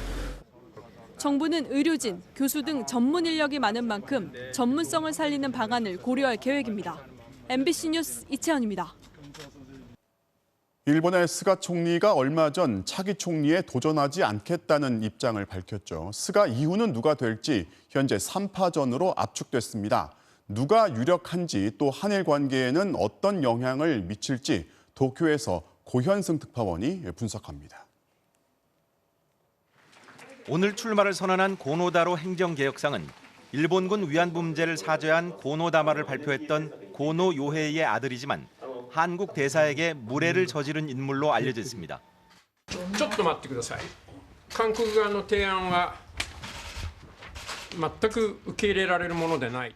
정부는 의료진, 교수 등 전문 인력이 많은 만큼 전문성을 살리는 방안을 고려할 계획입니다. MBC 뉴스 이채연입니다. 일본의 스가 총리가 얼마 전 차기 총리에 도전하지 않겠다는 입장을 밝혔죠. 스가 이후는 누가 될지 현재 3파전으로 압축됐습니다. 누가 유력한지 또 한일 관계에는 어떤 영향을 미칠지 도쿄에서 고현승 특파원이 분석합니다. 오늘 출마를 선언한 고노다로 행정개혁상은 일본군 위안부 문제를 사죄한 고노다마를 발표했던 고노 요헤이의 아들이지만 한국 대사에게 무례를 저지른 인물로 알려져 있습니다. ちょっと待ってください。韓国側の提案は全く受け入れられるものでない。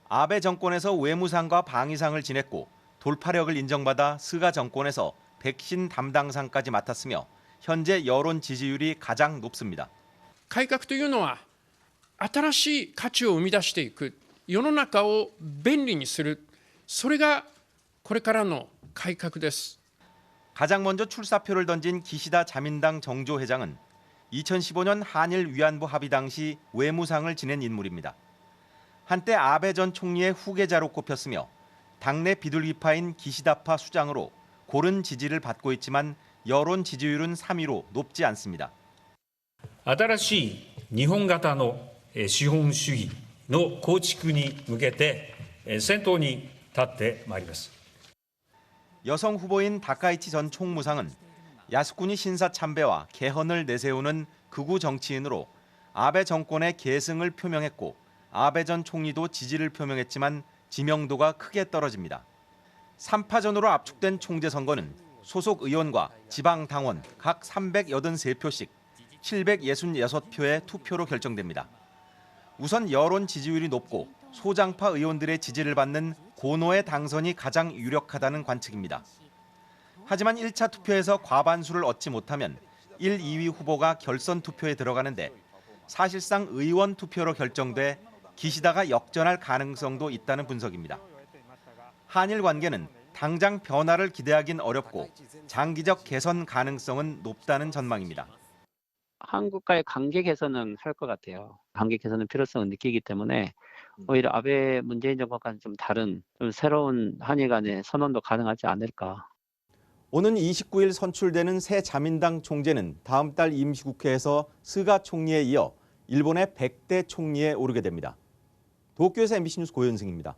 아베 정권에서 외무상과 방위상을 지냈고 돌파력을 인정받아 스가 정권에서 백신 담당상까지 맡았으며 현재 여론 지지율이 가장 높습니다. 改革というのは新しい価値を生み出していく、世の中を便利にする、それがこれからの改革です。 가장 먼저 출사표를 던진 기시다 자민당 정조 회장은 2015년 한일 위안부 합의 당시 외무상을 지낸 인물입니다. 한때 아베 전 총리의 후계자로 꼽혔으며 당내 비둘기파인 기시다파 수장으로 고른 지지를 받고 있지만 여론 지지율은 3위로 높지 않습니다. 新しい日本型の資本主義の構築に向けて先頭に立ってまいります。 여성 후보인 다카이치 전 총무상은 야스쿠니 신사 참배와 개헌을 내세우는 극우 정치인으로 아베 정권의 계승을 표명했고 아베 전 총리도 지지를 표명했지만 지명도가 크게 떨어집니다. 3파전으로 압축된 총재 선거는 소속 의원과 지방 당원 각 383표씩 766표의 투표로 결정됩니다. 우선 여론 지지율이 높고 소장파 의원들의 지지를 받는 고노의 당선이 가장 유력하다는 관측입니다. 하지만 1차 투표에서 과반수를 얻지 못하면 1, 2위 후보가 결선 투표에 들어가는데 사실상 의원 투표로 결정돼 기시다가 역전할 가능성도 있다는 분석입니다. 한일 관계는 당장 변화를 기대하긴 어렵고 장기적 개선 가능성은 높다는 전망입니다. 한국과의 관계 개선은 할 것 같아요. 관계 개선의 필요성을 느끼기 때문에 오히려 아베 문재인 정권과는 좀 다른 좀 새로운 한일 간의 선언도 가능하지 않을까. 오는 29일 선출되는 새 자민당 총재는 다음 달 임시국회에서 스가 총리에 이어 일본의 100대 총리에 오르게 됩니다. 도쿄에서 MBC 뉴스 고현승입니다.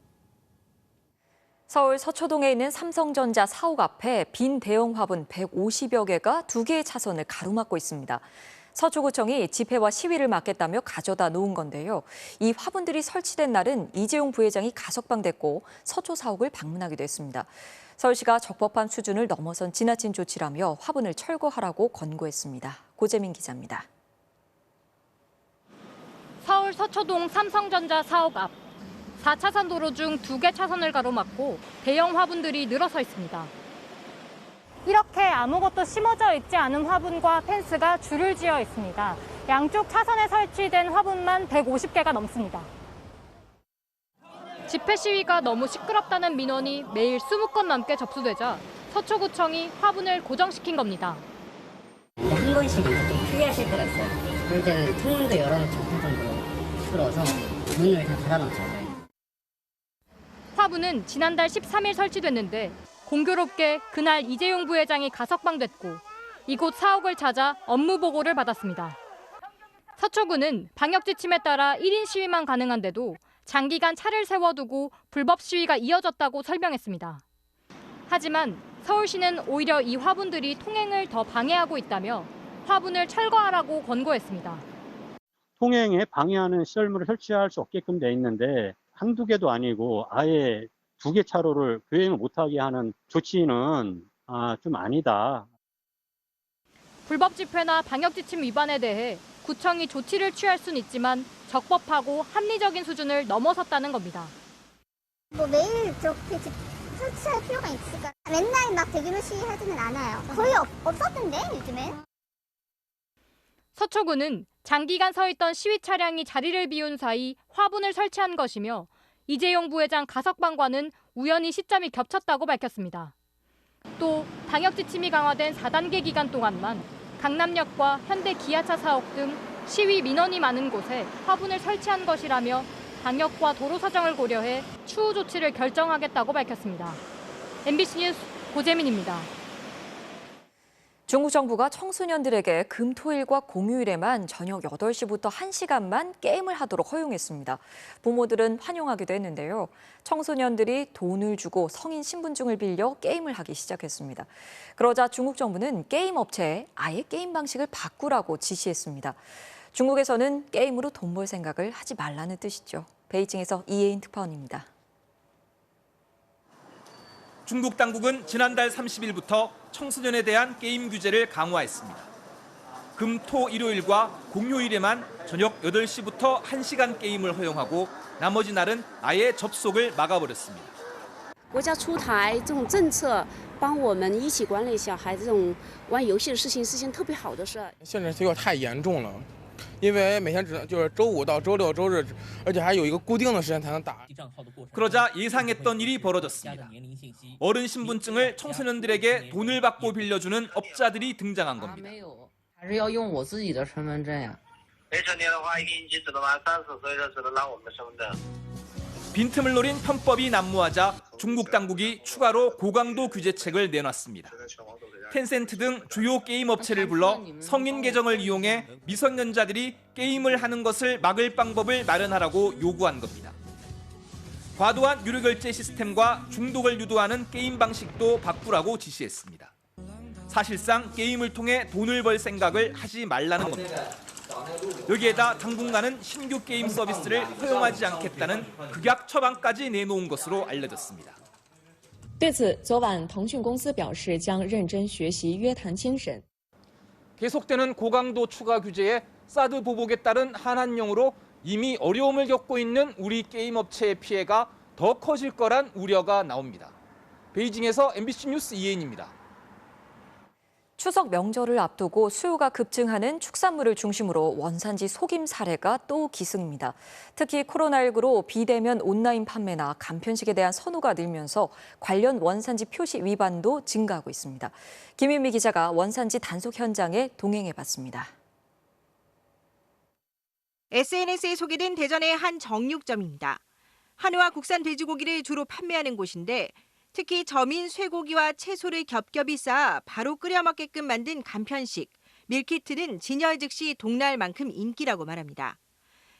서울 서초동에 있는 삼성전자 사옥 앞에 빈 대형 화분 150여 개가 2개의 차선을 가로막고 있습니다. 서초구청이 집회와 시위를 막겠다며 가져다 놓은 건데요. 이 화분들이 설치된 날은 이재용 부회장이 가석방됐고 서초 사옥을 방문하기도 했습니다. 서울시가 적법한 수준을 넘어선 지나친 조치라며 화분을 철거하라고 권고했습니다. 고재민 기자입니다. 서울 서초동 삼성전자 사옥 앞. 4차선 도로 중 2개 차선을 가로막고 대형 화분들이 늘어서 있습니다. 이렇게 아무것도 심어져 있지 않은 화분과 펜스가 줄을 지어 있습니다. 양쪽 차선에 설치된 화분만 150개가 넘습니다. 집회 시위가 너무 시끄럽다는 민원이 매일 20건 넘게 접수되자 서초구청이 화분을 고정시킨 겁니다. 한 번씩 이제 좀 크게 하실 때가 있어요. 그럴 때는 창문도 열어놓고 할 정도로 시끄러워서 문을 다 닫아놓죠. 화분은 지난달 13일 설치됐는데 공교롭게 그날 이재용 부회장이 가석방됐고 이곳 사옥을 찾아 업무 보고를 받았습니다. 서초구는 방역 지침에 따라 1인 시위만 가능한데도 장기간 차를 세워두고 불법 시위가 이어졌다고 설명했습니다. 하지만 서울시는 오히려 이 화분들이 통행을 더 방해하고 있다며 화분을 철거하라고 권고했습니다. 통행에 방해하는 시설물을 설치할 수 없게끔 돼 있는데 한두 개도 아니고 아예 2개 차로를 교행을 못하게 하는 조치는 좀 아니다. 불법 집회나 방역 지침 위반에 대해 구청이 조치를 취할 수는 있지만 적법하고 합리적인 수준을 넘어섰다는 겁니다. 뭐 매일 저렇게 설치할 필요가 있을까? 맨날 막 대규모 시위하지는 않아요. 거의 없었던데 요즘에. 서초구는 장기간 서 있던 시위 차량이 자리를 비운 사이 화분을 설치한 것이며 이재용 부회장 가석방과는 우연히 시점이 겹쳤다고 밝혔습니다. 또 방역 지침이 강화된 4단계 기간 동안만 강남역과 현대 기아차 사옥 등 시위 민원이 많은 곳에 화분을 설치한 것이라며 방역과 도로 사정을 고려해 추후 조치를 결정하겠다고 밝혔습니다. MBC 뉴스 고재민입니다. 중국 정부가 청소년들에게 금, 토일과 공휴일에만 저녁 8시부터 1시간만 게임을 하도록 허용했습니다. 부모들은 환영하기도 했는데요. 청소년들이 돈을 주고 성인 신분증을 빌려 게임을 하기 시작했습니다. 그러자 중국 정부는 게임 업체에 아예 게임 방식을 바꾸라고 지시했습니다. 중국에서는 게임으로 돈 벌 생각을 하지 말라는 뜻이죠. 베이징에서 이혜인 특파원입니다. 중국 당국은 지난달 30일부터 청소년에 대한 게임 규제를 강화했습니다. 금, 토, 일요일과 공휴일에만 저녁 8시부터 1시간 게임을 허용하고 나머지 날은 아예 접속을 막아버렸습니다. 国家出台这种政策，帮我们一起管理小孩这种玩游戏的事情是件特别好的事。限制有点太严重了，因为每天只能就是周五到周六、周日，而且还有一个固定的时间才能打。 그러자 예상했던 일이 벌어졌습니다. 어른 신분증을 청소년들에게 돈을 받고 빌려주는 업자들이 등장한 겁니다. 还是要用我自己的身份证呀。未成年的话，一定只能满30岁的只能拿我们的身份证。 빈틈을 노린 편법이 난무하자 중국 당국이 추가로 고강도 규제책을 내놨습니다. 텐센트 등 주요 게임 업체를 불러 성인 계정을 이용해 미성년자들이 게임을 하는 것을 막을 방법을 마련하라고 요구한 겁니다. 과도한 유료 결제 시스템과 중독을 유도하는 게임 방식도 바꾸라고 지시했습니다. 사실상 게임을 통해 돈을 벌 생각을 하지 말라는 겁니다. 여기에다 당분간은 신규 게임 서비스를 허용하지 않겠다는 극약 처방까지 내놓은 것으로 알려졌습니다. 对此，昨晚腾讯公司表示将认真学习约谈精神。 계속되는 고강도 추가 규제에 사드 보복에 따른 한한령으로 이미 어려움을 겪고 있는 우리 게임 업체의 피해가 더 커질 거란 우려가 나옵니다. 베이징에서 MBC 뉴스 이혜인입니다. 추석 명절을 앞두고 수요가 급증하는 축산물을 중심으로 원산지 속임 사례가 또 기승입니다. 특히 코로나19로 비대면 온라인 판매나 간편식에 대한 선호가 늘면서 관련 원산지 표시 위반도 증가하고 있습니다. 김윤미 기자가 원산지 단속 현장에 동행해봤습니다. SNS에 소개된 대전의 한 정육점입니다. 한우와 국산 돼지고기를 주로 판매하는 곳인데 특히 저민 쇠고기와 채소를 겹겹이 쌓아 바로 끓여 먹게끔 만든 간편식, 밀키트는 진열 즉시 동날만큼 인기라고 말합니다.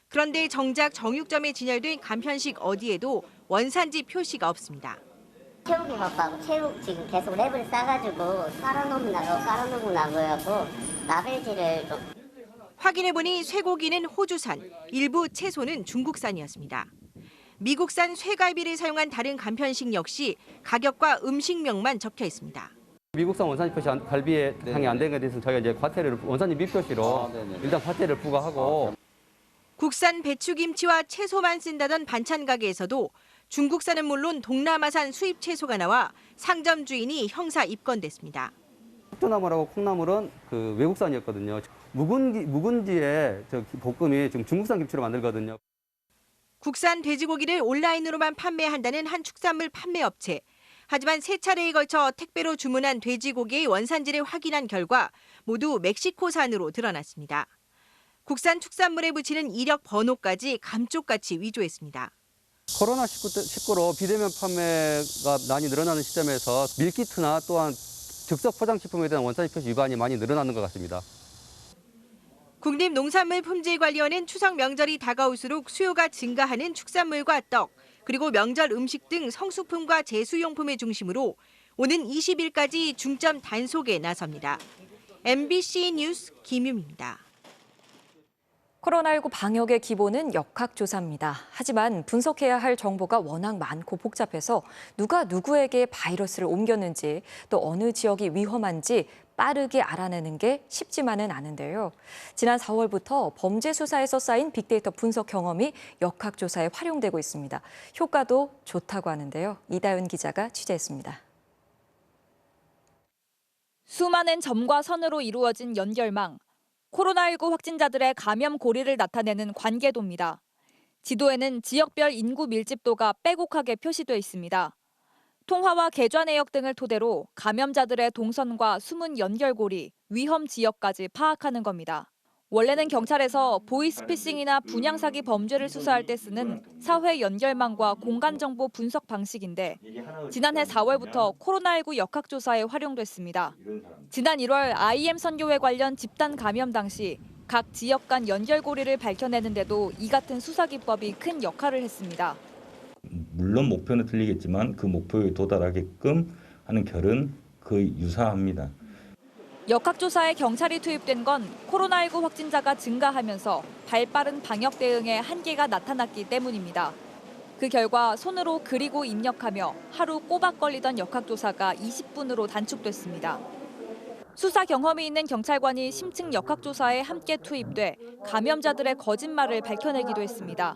그런데 정작 정육점에 진열된 간편식 어디에도 원산지 표시가 없습니다. 채우기 바빠고 채우 지금 계속 랩을 싸가지고 깔아놓으라고 해갖고 라벨지를 좀. 확인해보니 쇠고기는 호주산, 일부 채소는 중국산이었습니다. 미국산 쇠갈비를 사용한 다른 간편식 역시 가격과 음식명만 적혀 있습니다. 미국산 원산지 표시 갈비에 해당이 안 되는 것에 대해서는 저희가 이제 과태료를 원산지 미표시로 일단 과태료를 부과하고. 국산 배추김치와 채소만 쓴다던 반찬 가게에서도 중국산은 물론 동남아산 수입 채소가 나와 상점 주인이 형사 입건됐습니다. 숙주나물하고 콩나물은 그 외국산이었거든요. 묵은지에 볶음이 지금 중국산 김치로 만들거든요. 국산 돼지고기를 온라인으로만 판매한다는 한 축산물 판매 업체. 하지만 3차례에 걸쳐 택배로 주문한 돼지고기의 원산지를 확인한 결과 모두 멕시코산으로 드러났습니다. 국산 축산물에 붙이는 이력 번호까지 감쪽같이 위조했습니다. 코로나19로 비대면 판매가 많이 늘어나는 시점에서 밀키트나 또한 즉석 포장식품에 대한 원산지 표시 위반이 많이 늘어나는 것 같습니다. 국립농산물품질관리원은 추석 명절이 다가올수록 수요가 증가하는 축산물과 떡, 그리고 명절 음식 등 성수품과 제수용품을 중심으로 오는 20일까지 중점 단속에 나섭니다. MBC 뉴스 김유미입니다. 코로나19 방역의 기본은 역학조사입니다. 하지만 분석해야 할 정보가 워낙 많고 복잡해서 누가 누구에게 바이러스를 옮겼는지 또 어느 지역이 위험한지 빠르게 알아내는 게 쉽지만은 않은데요. 지난 4월부터 범죄 수사에서 쌓인 빅데이터 분석 경험이 역학조사에 활용되고 있습니다. 효과도 좋다고 하는데요. 이다은 기자가 취재했습니다. 수많은 점과 선으로 이루어진 연결망. 코로나19 확진자들의 감염 고리를 나타내는 관계도입니다. 지도에는 지역별 인구 밀집도가 빼곡하게 표시돼 있습니다. 통화와 계좌 내역 등을 토대로 감염자들의 동선과 숨은 연결고리, 위험 지역까지 파악하는 겁니다. 원래는 경찰에서 보이스피싱이나 분양사기 범죄를 수사할 때 쓰는 사회 연결망과 공간정보 분석 방식인데 지난해 4월부터 코로나19 역학조사에 활용됐습니다. 지난 1월 IM 선교회 관련 집단 감염 당시 각 지역 간 연결고리를 밝혀내는데도 이 같은 수사 기법이 큰 역할을 했습니다. 물론 목표는 틀리겠지만 그 목표에 도달하게끔 하는 결은 거의 유사합니다. 역학조사에 경찰이 투입된 건 코로나19 확진자가 증가하면서 발빠른 방역 대응에 한계가 나타났기 때문입니다. 그 결과 손으로 그리고 입력하며 하루 꼬박 걸리던 역학조사가 20분으로 단축됐습니다. 수사 경험이 있는 경찰관이 심층 역학조사에 함께 투입돼 감염자들의 거짓말을 밝혀내기도 했습니다.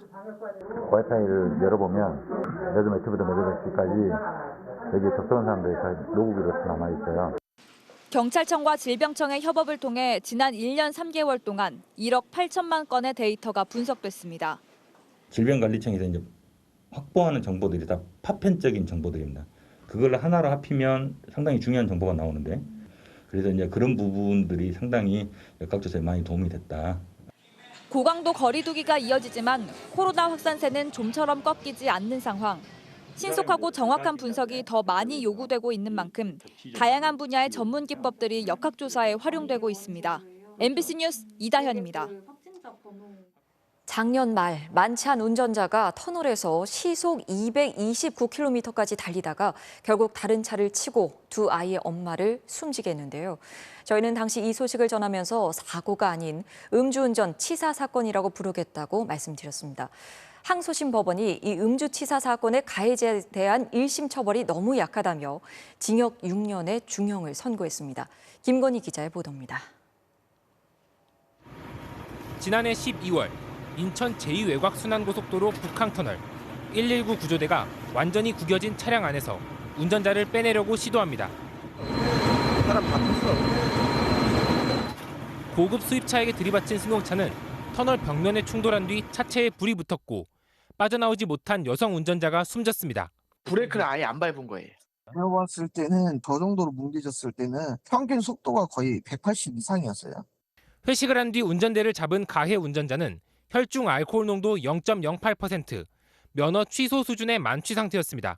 와이파이를 열어보면 매도매트부터 매도매트까지 여기에 접속한 사람들이 다 로그기로 남아있어요. 경찰청과 질병청의 협업을 통해 지난 1년 3개월 동안 1억 8천만 건의 데이터가 분석됐습니다. 질병관리청에서 이제 확보하는 정보들이 다 파편적인 정보들입니다. 그걸 하나로 합히면 상당히 중요한 정보가 나오는데 그래서 이제 그런 부분들이 상당히 역학조사에 많이 도움이 됐다. 고강도 거리두기가 이어지지만 코로나 확산세는 좀처럼 꺾이지 않는 상황. 신속하고 정확한 분석이 더 많이 요구되고 있는 만큼 다양한 분야의 전문 기법들이 역학조사에 활용되고 있습니다. MBC 뉴스 이다현입니다. 작년 말 만취한 운전자가 터널에서 시속 229km까지 달리다가 결국 다른 차를 치고 두 아이의 엄마를 숨지게 했는데요. 저희는 당시 이 소식을 전하면서 사고가 아닌 음주운전 치사 사건이라고 부르겠다고 말씀드렸습니다. 항소심 법원이 이 음주치사 사건의 가해자에 대한 1심 처벌이 너무 약하다며 징역 6년의 중형을 선고했습니다. 김건희 기자의 보도입니다. 지난해 12월 인천 제2외곽순환고속도로 북항터널 119 구조대가 완전히 구겨진 차량 안에서 운전자를 빼내려고 시도합니다. 사람 바뀌었어. 고급 수입차에게 들이받친 승용차는 터널 벽면에 충돌한 뒤 차체에 불이 붙었고 빠져나오지 못한 여성 운전자가 숨졌습니다. 브레이크를 아예 안 밟은 거예요. 내가 봤을 때는 저 정도로 뭉개졌을 때는 평균 속도가 거의 180 이상이었어요. 회식을 한 뒤 운전대를 잡은 가해 운전자는 혈중 알코올 농도 0.08%, 면허 취소 수준의 만취 상태였습니다.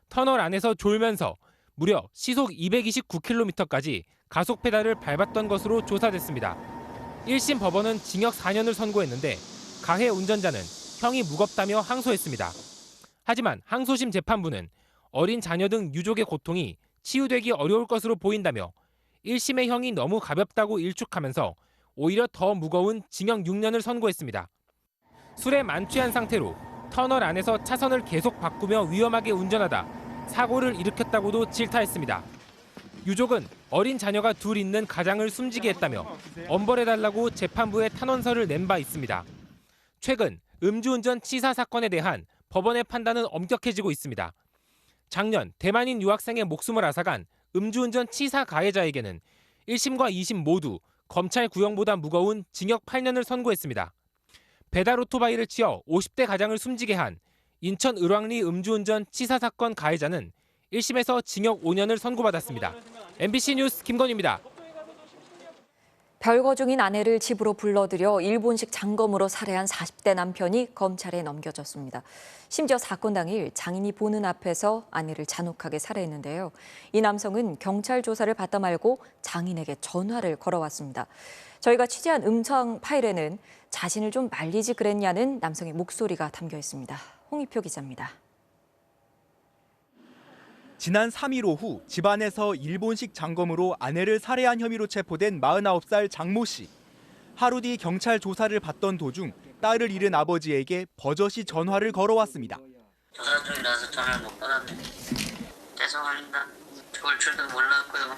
터널 안에서 졸면서 무려 시속 229km까지 가속 페달을 밟았던 것으로 조사됐습니다. 1심 법원은 징역 4년을 선고했는데 가해 운전자는 형이 무겁다며 항소했습니다. 하지만 항소심 재판부는 어린 자녀 등 유족의 고통이 치유되기 어려울 것으로 보인다며 1심의 형이 너무 가볍다고 일축하면서 오히려 더 무거운 징역 6년을 선고했습니다. 술에 만취한 상태로 터널 안에서 차선을 계속 바꾸며 위험하게 운전하다 사고를 일으켰다고도 질타했습니다. 유족은 어린 자녀가 둘 있는 가장을 숨지게 했다며 엄벌해달라고 재판부에 탄원서를 낸 바 있습니다. 최근 음주운전 치사 사건에 대한 법원의 판단은 엄격해지고 있습니다. 작년 대만인 유학생의 목숨을 앗아간 음주운전 치사 가해자에게는 1심과 2심 모두 검찰 구형보다 무거운 징역 8년을 선고했습니다. 배달 오토바이를 치어 50대 가장을 숨지게 한 인천 을왕리 음주운전 치사 사건 가해자는 1심에서 징역 5년을 선고받았습니다. MBC 뉴스 김건희입니다. 별거 중인 아내를 집으로 불러들여 일본식 장검으로 살해한 40대 남편이 검찰에 넘겨졌습니다. 심지어 사건 당일 장인이 보는 앞에서 아내를 잔혹하게 살해했는데요. 이 남성은 경찰 조사를 받다 말고 장인에게 전화를 걸어왔습니다. 저희가 취재한 음성 파일에는 자신을 좀 말리지 그랬냐는 남성의 목소리가 담겨 있습니다. 홍희표 기자입니다. 지난 3일 오후 집안에서 일본식 장검으로 아내를 살해한 혐의로 체포된 49살 장모 씨. 하루 뒤 경찰 조사를 받던 도중 딸을 잃은 아버지에게 버젓이 전화를 걸어왔습니다. 조사 중이라서 전화를 못 받았네. 죄송합니다. 올 줄도 몰랐고요.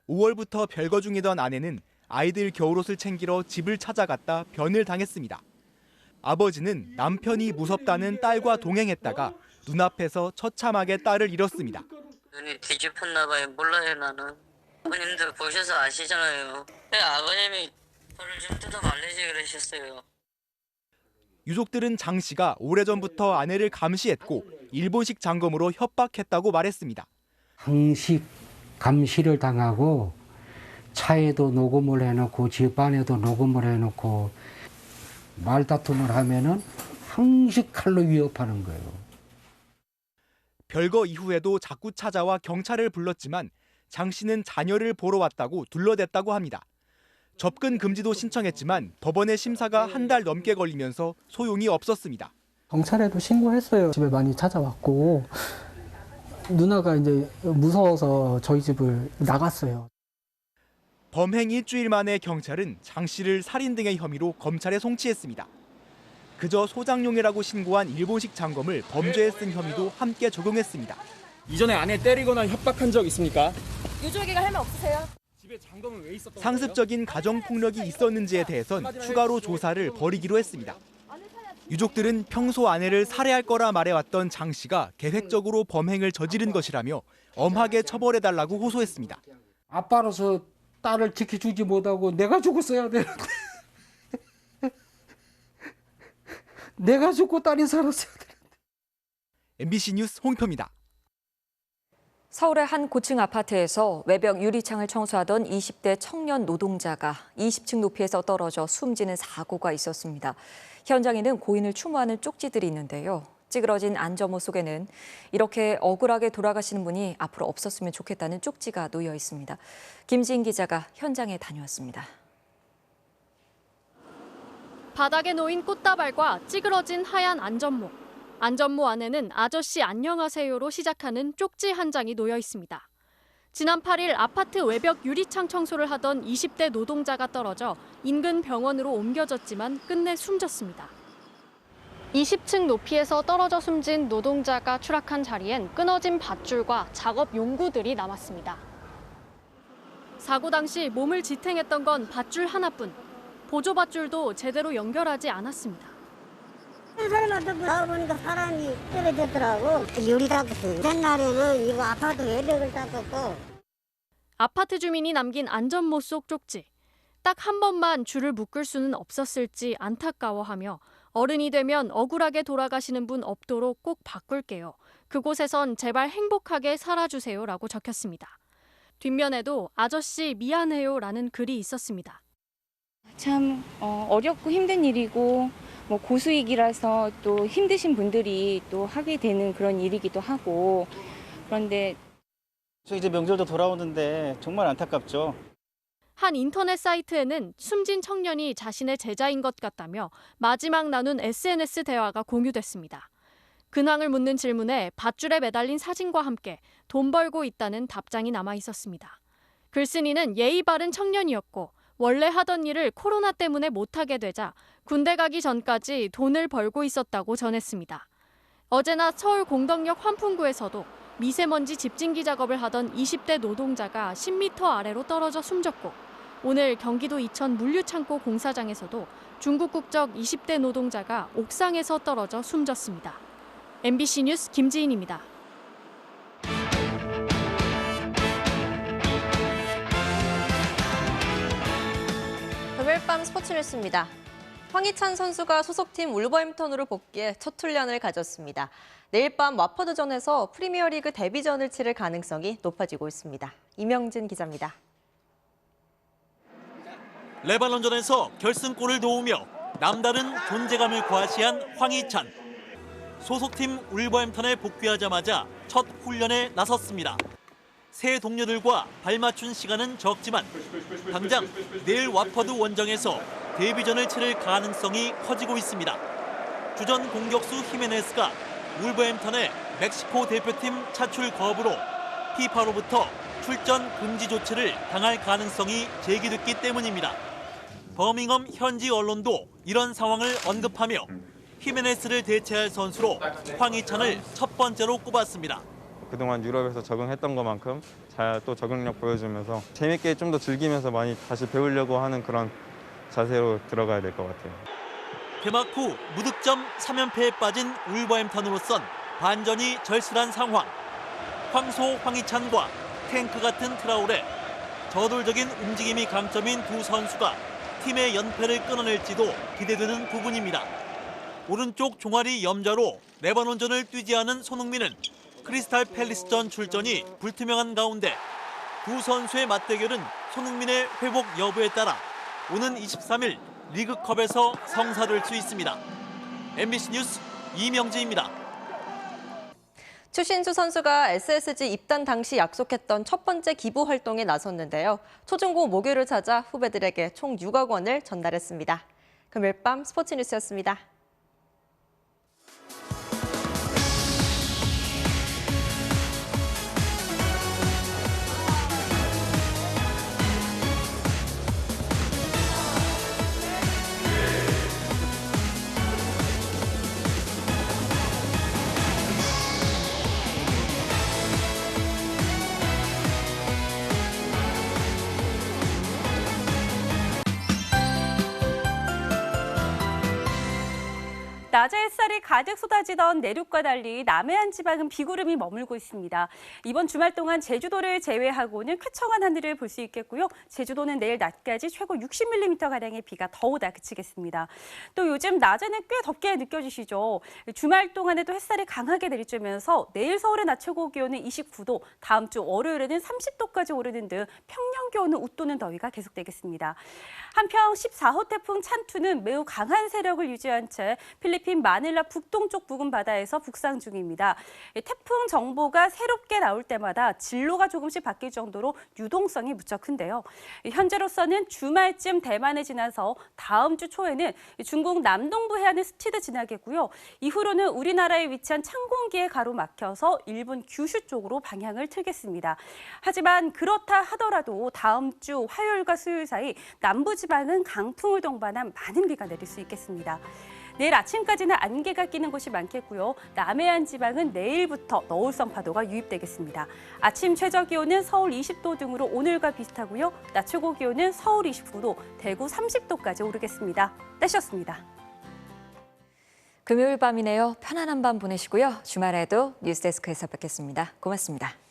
5월부터 별거 중이던 아내는 아이들 겨울옷을 챙기러 집을 찾아갔다 변을 당했습니다. 아버지는 남편이 무섭다는 딸과 동행했다가 눈앞에서 처참하게 딸을 잃었습니다. 눈이 뒤집혔나 봐요. 몰라요 나는. 아버님들 보셔서 아시잖아요. 왜 아버님이 저를 좀 뜯어 말리지 그러셨어요. 유족들은 장 씨가 오래전부터 아내를 감시했고 일본식 장검으로 협박했다고 말했습니다. 항시 감시를 당하고 차에도 녹음을 해놓고 집안에도 녹음을 해놓고 말다툼을 하면은 항시 칼로 위협하는 거예요. 별거 이후에도 자꾸 찾아와 경찰을 불렀지만 장 씨는 자녀를 보러 왔다고 둘러댔다고 합니다. 접근 금지도 신청했지만 법원의 심사가 한 달 넘게 걸리면서 소용이 없었습니다. 경찰에도 신고했어요. 집에 많이 찾아왔고 누나가 이제 무서워서 저희 집을 나갔어요. 범행 일주일 만에 경찰은 장 씨를 살인 등의 혐의로 검찰에 송치했습니다. 그저 소장용이라고 신고한 일본식 장검을 범죄에 쓴 혐의도 함께 적용했습니다. 이전에 아내 때리거나 협박한 적 있습니까? 유족에게 할 말 없으세요? 집에 장검은 왜 있었던 거예요? 상습적인 가정폭력이 있었는지에 대해선 추가로 조사를 벌이기로 했습니다. 유족들은 평소 아내를 살해할 거라 말해왔던 장 씨가 계획적으로 범행을 저지른 것이라며 엄하게 처벌해달라고 호소했습니다. 아빠로서 딸을 지켜주지 못하고 내가 죽었어야 되는데 내가 죽고 딸이 살았어야 되는데. MBC 뉴스 홍표입니다. 서울의 한 고층 아파트에서 외벽 유리창을 청소하던 20대 청년 노동자가 20층 높이에서 떨어져 숨지는 사고가 있었습니다. 현장에는 고인을 추모하는 쪽지들이 있는데요. 찌그러진 안전모 속에는 이렇게 억울하게 돌아가시는 분이 앞으로 없었으면 좋겠다는 쪽지가 놓여 있습니다. 김지인 기자가 현장에 다녀왔습니다. 바닥에 놓인 꽃다발과 찌그러진 하얀 안전모. 안전모 안에는 아저씨 안녕하세요로 시작하는 쪽지 한 장이 놓여 있습니다. 지난 8일 아파트 외벽 유리창 청소를 하던 20대 노동자가 떨어져 인근 병원으로 옮겨졌지만 끝내 숨졌습니다. 20층 높이에서 떨어져 숨진 노동자가 추락한 자리엔 끊어진 밧줄과 작업 용구들이 남았습니다. 사고 당시 몸을 지탱했던 건 밧줄 하나뿐. 보조 밧줄도 제대로 연결하지 않았습니다. 사람한테 나와보니까 사람이 떨어졌더라고. 유리 닦았어요. 옛날에는 이거 아파트 외벽을 닦았고. 아파트 주민이 남긴 안전모 속 쪽지. 딱 한 번만 줄을 묶을 수는 없었을지 안타까워하며 어른이 되면 억울하게 돌아가시는 분 없도록 꼭 바꿀게요. 그곳에선 제발 행복하게 살아주세요라고 적혔습니다. 뒷면에도 아저씨 미안해요라는 글이 있었습니다. 참 어렵고 힘든 일이고 뭐 고수익이라서 또 힘드신 분들이 또 하게 되는 그런 일이기도 하고 그런데 저 이제 명절도 돌아오는데 정말 안타깝죠. 한 인터넷 사이트에는 숨진 청년이 자신의 제자인 것 같다며 마지막 나눈 SNS 대화가 공유됐습니다. 근황을 묻는 질문에 밧줄에 매달린 사진과 함께 돈 벌고 있다는 답장이 남아 있었습니다. 글쓴이는 예의 바른 청년이었고 원래 하던 일을 코로나 때문에 못하게 되자 군대 가기 전까지 돈을 벌고 있었다고 전했습니다. 어제나 서울 공덕역 환풍구에서도 미세먼지 집진기 작업을 하던 20대 노동자가 10m 아래로 떨어져 숨졌고 오늘 경기도 이천 물류창고 공사장에서도 중국 국적 20대 노동자가 옥상에서 떨어져 숨졌습니다. MBC 뉴스 김지인입니다. 금요일 밤 스포츠 뉴스입니다. 황희찬 선수가 소속팀 울버햄턴으로 복귀해 첫 훈련을 가졌습니다. 내일 밤 와퍼드전에서 프리미어리그 데뷔전을 치를 가능성이 높아지고 있습니다. 이명진 기자입니다. 레바논전에서 결승골을 도우며 남다른 존재감을 과시한 황희찬. 소속팀 울버햄턴에 복귀하자마자 첫 훈련에 나섰습니다. 새 동료들과 발맞춘 시간은 적지만 당장 내일 와퍼드 원정에서 데뷔전을 치를 가능성이 커지고 있습니다. 주전 공격수 히메네스가 울버햄턴의 멕시코 대표팀 차출 거부로 피파로부터 출전 금지 조치를 당할 가능성이 제기됐기 때문입니다. 버밍엄 현지 언론도 이런 상황을 언급하며 히메네스를 대체할 선수로 황희찬을 첫 번째로 꼽았습니다. 그동안 유럽에서 적응했던 것만큼 잘 또 적응력 보여주면서 재밌게 좀 더 즐기면서 많이 다시 배우려고 하는 그런 자세로 들어가야 될 것 같아요. 개막 후 무득점 3연패에 빠진 울버햄턴으로선 반전이 절실한 상황. 황소 황희찬과 탱크 같은 트라우레, 저돌적인 움직임이 강점인 두 선수가 팀의 연패를 끊어낼지도 기대되는 부분입니다. 오른쪽 종아리 염좌로 레바논전을 뛰지 않은 손흥민은 크리스탈 팰리스전 출전이 불투명한 가운데 두 선수의 맞대결은 손흥민의 회복 여부에 따라 오는 23일 리그컵에서 성사될 수 있습니다. MBC 뉴스 이명지입니다. 추신수 선수가 SSG 입단 당시 약속했던 첫 번째 기부 활동에 나섰는데요. 초중고 모교를 찾아 후배들에게 총 6억 원을 전달했습니다. 금요일 밤 스포츠 뉴스였습니다. 낮에 햇살이 가득 쏟아지던 내륙과 달리 남해안 지방은 비구름이 머물고 있습니다. 이번 주말 동안 제주도를 제외하고는 쾌청한 하늘을 볼 수 있겠고요. 제주도는 내일 낮까지 최고 60mm가량의 비가 더 오다 그치겠습니다. 또 요즘 낮에는 꽤 덥게 느껴지시죠. 주말 동안에도 햇살이 강하게 내리쬐면서 내일 서울의 낮 최고 기온은 29도, 다음 주 월요일에는 30도까지 오르는 등 평년 기온을 웃도는 더위가 계속되겠습니다. 한편 14호 태풍 찬투는 매우 강한 세력을 유지한 채 필리핀 마닐라 북동쪽 부근 바다에서 북상 중입니다. 태풍 정보가 새롭게 나올 때마다 진로가 조금씩 바뀔 정도로 유동성이 무척 큰데요. 현재로서는 주말쯤 대만을 지나서 다음 주 초에는 중국 남동부 해안을 스치듯 지나겠고요. 이후로는 우리나라에 위치한 찬 공기에 가로막혀서 일본 규슈 쪽으로 방향을 틀겠습니다. 하지만 그렇다 하더라도 다음 주 화요일과 수요일 사이 남부지방은 강풍을 동반한 많은 비가 내릴 수 있겠습니다. 내일 아침까지는 안개가 끼는 곳이 많겠고요. 남해안 지방은 내일부터 너울성 파도가 유입되겠습니다. 아침 최저 기온은 서울 20도 등으로 오늘과 비슷하고요. 낮 최고 기온은 서울 29도, 대구 30도까지 오르겠습니다. 날씨였습니다. 금요일 밤이네요. 편안한 밤 보내시고요. 주말에도 뉴스데스크에서 뵙겠습니다. 고맙습니다.